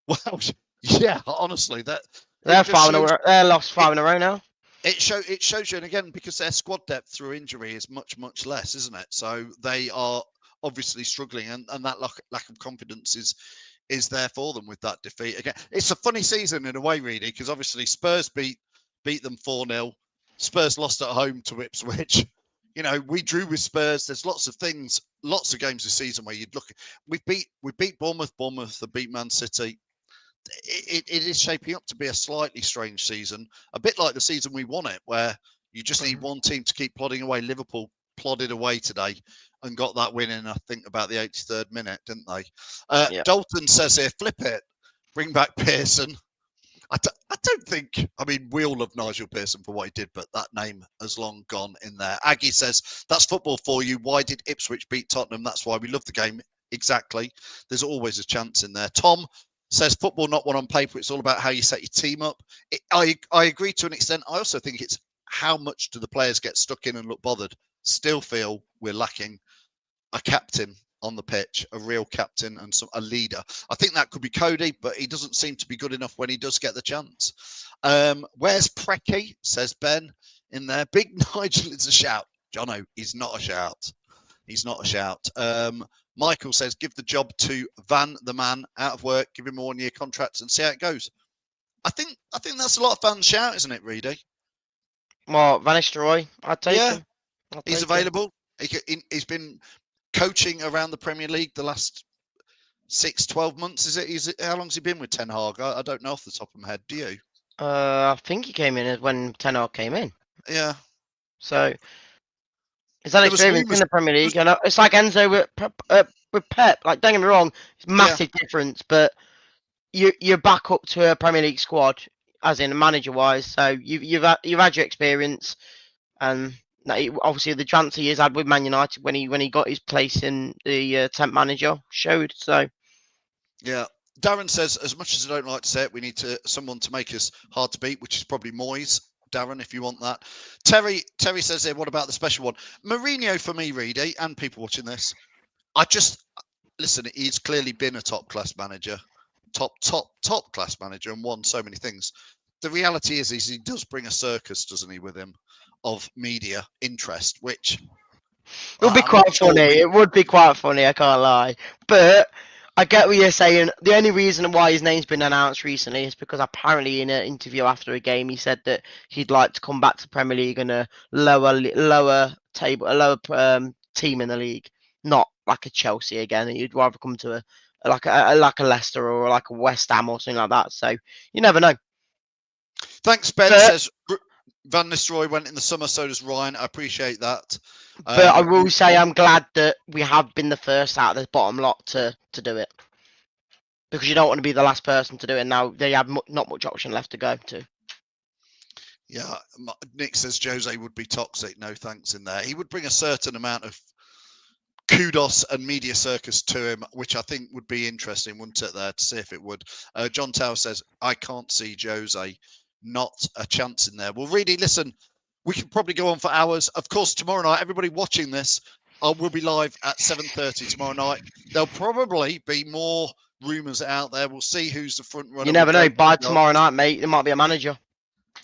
Well, yeah, honestly, they're lost 5 in a row now. It shows you, and again, because their squad depth through injury is much, much less, isn't it? So they are obviously struggling, and that lack of confidence is there for them with that defeat. Again, it's a funny season in a way, really, because obviously Spurs beat them 4-0. Spurs lost at home to Ipswich. We drew with Spurs. There's lots of things, lots of games this season where you'd look. We beat Bournemouth. Bournemouth have beat Man City. it is shaping up to be a slightly strange season, a bit like the season we won it, where you just need one team to keep plodding away. Liverpool plodded away today and got that win in, I think, about the 83rd minute, didn't they? Yeah. Dalton says here, flip it, bring back Pearson. I don't think, I mean, we all love Nigel Pearson for what he did, but that name has long gone in there. Aggie says, that's football for you. Why did Ipswich beat Tottenham? That's why we love the game. Exactly. There's always a chance in there. Tom says, football not one on paper. It's all about how you set your team up. I agree to an extent. I also think it's how much do the players get stuck in and look bothered. Still feel we're lacking a captain on the pitch, a real captain and a leader. I think that could be Cody, but he doesn't seem to be good enough when he does get the chance. Where's Preki? Says Ben in there. Big Nigel is a shout. Jono, he's not a shout. He's not a shout. Michael says, give the job to Van, the man, out of work, give him a 1-year contract and see how it goes. I think that's a lot of fans shout, isn't it, Reedy? Well, Van Nistelrooy, I'd take him. He's available. He's been coaching around the Premier League the last 6-12 months. Is it? How long's he been with Ten Hag? I don't know off the top of my head. Do you? I think he came in when Ten Hag came in. Yeah. So he's had experience in the Premier League, and it's like Enzo with Pep. Like, don't get me wrong, it's a massive difference, but you're back up to a Premier League squad, as in manager wise. So you've had your experience, and obviously the chance he has had with Man United when he got his place in the temp manager showed. So yeah. Darren says, as much as I don't like to say it, we need someone to make us hard to beat, which is probably Moyes. Darren, if you want that. Terry says here, what about the special one? Mourinho for me, Reedy, and people watching this. Listen, he's clearly been a top class manager, top class manager, and won so many things. The reality is he does bring a circus, doesn't he, with him, of media interest, which it would be quite funny. It would be quite funny, I can't lie. But I get what you're saying. The only reason why his name's been announced recently is because apparently in an interview after a game, he said that he'd like to come back to Premier League in a lower team in the league, not like a Chelsea again. He'd rather come to a Leicester or like a West Ham or something like that. So you never know. Thanks, Ben. Says Van Nistelrooy went in the summer, so does Ryan. I appreciate that. But I will say I'm glad that we have been the first out of the bottom lot to do it. Because you don't want to be the last person to do it now. They have not much option left to go to. Yeah, Nick says Jose would be toxic. No thanks in there. He would bring a certain amount of kudos and media circus to him, which I think would be interesting, wouldn't it, there, to see if it would. John Tower says, I can't see Jose. Not a chance in there. Well, really, listen, we could probably go on for hours. Of course, tomorrow night, everybody watching this, we'll be live at 7:30 tomorrow night. There'll probably be more rumours out there. We'll see who's the front runner. You never know. By tomorrow night, mate, there might be a manager.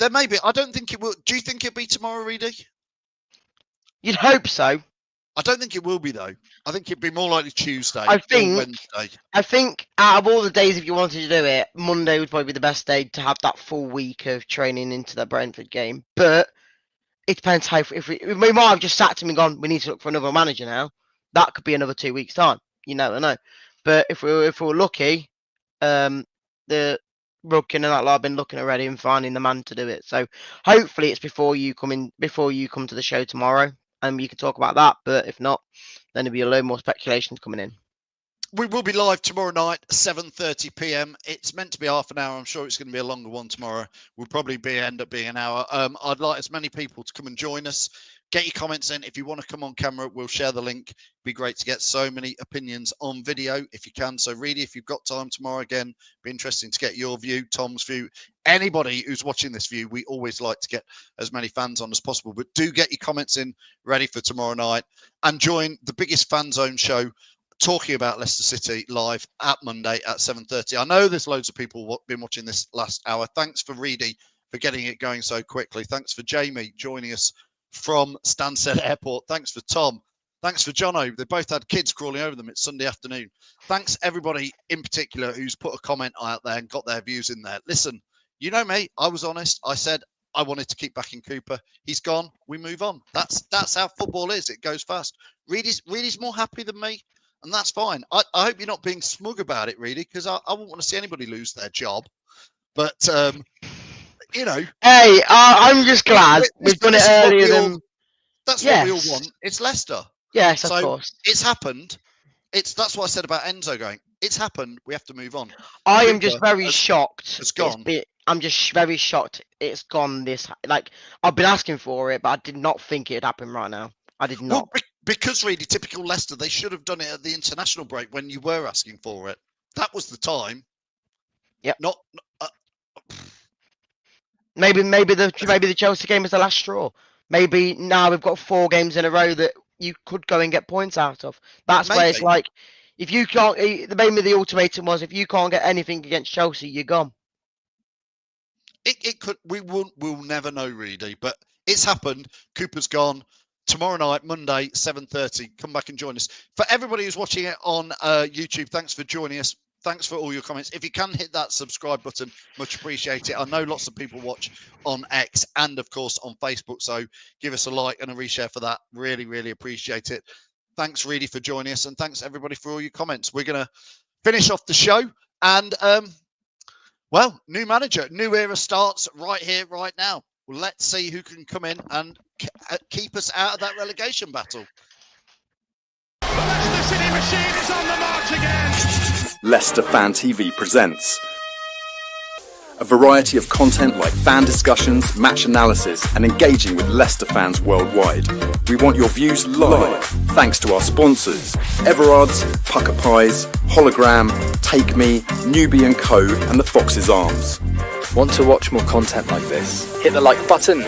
There may be. I don't think it will. Do you think it'll be tomorrow, Reedy? You'd hope so. I don't think it will be, though. I think it'd be more likely Tuesday or Wednesday. I think out of all the days, if you wanted to do it, Monday would probably be the best day to have that full week of training into the Brentford game. But it depends how. If we might have just sat to him and gone, we need to look for another manager now. That could be another 2 weeks' time. You never know. But if we're lucky, the Rugkin and that lot have been looking already and finding the man to do it. So hopefully it's before you come to the show tomorrow, and you can talk about that. But if not, then there'll be a load more speculations coming in. We will be live tomorrow night, 7:30 p.m. It's meant to be half an hour. I'm sure it's going to be a longer one tomorrow. We'll probably end up being an hour. I'd like as many people to come and join us. Get your comments in. If you want to come on camera, we'll share the link. It'd be great to get so many opinions on video if you can. So really, if you've got time tomorrow, again, be interesting to get your view, Tom's view. Anybody who's watching this view, we always like to get as many fans on as possible. But do get your comments in ready for tomorrow night and join the biggest fan zone show talking about Leicester City live at Monday at 7:30. I know there's loads of people been watching this last hour. Thanks for Reedy for getting it going so quickly. Thanks for Jamie joining us from Stansted Airport. Thanks for Tom. Thanks for Jono. They both had kids crawling over them. It's Sunday afternoon. Thanks everybody in particular who's put a comment out there and got their views in there. Listen, you know me. I was honest. I said I wanted to keep backing Cooper. He's gone. We move on. That's how football is. It goes fast. Reedy's more happy than me. and that's fine. I hope you're not being smug about it, really, because I wouldn't want to see anybody lose their job. But you know, hey, I'm just glad we've done it this is what earlier we all- than. That's Yes. what we all want. It's Leicester. Yes, So of course. it's happened. That's what I said about Enzo going. It's happened. We have to move on. I am just Cooper very shocked. it's gone. I'm just very shocked it's gone this. Like, I've been asking for it, but I did not think it'd happen right now. I did not. Well, because really, typical Leicester, they should have done it at the international break when you were asking for it. That was the time. Yep. Not. Maybe the Chelsea game is the last straw. Maybe now we've got 4 games in a row that you could go and get points out of. That's where it's Maybe. like, if you can't, maybe the ultimatum was, if you can't get anything against Chelsea, you're gone. It could. We'll never know, really. But it's happened. Cooper's gone. Tomorrow night, Monday, 7:30. Come back and join us. For everybody who's watching it on YouTube, thanks for joining us. Thanks for all your comments. If you can hit that subscribe button, much appreciate it. I know lots of people watch on X and, of course, on Facebook. So give us a like and a reshare for that. Really, really appreciate it. Thanks, really, for joining us. And thanks, everybody, for all your comments. We're going to finish off the show. And, well, new manager, new era starts right here, right now. Well, let's see who can come in and keep us out of that relegation battle. The Leicester City machine is on the march again. Leicester Fan TV presents a variety of content like fan discussions, match analysis, and engaging with Leicester fans worldwide. We want your views live, thanks to our sponsors, Everard's, Pucker Pies, Hologram, Take Me, Newbie & Co, and the Fox's Arms. Want to watch more content like this? Hit the like button.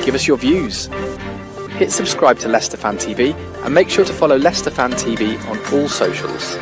Give us your views. Hit subscribe to Leicester Fan TV and make sure to follow Leicester Fan TV on all socials.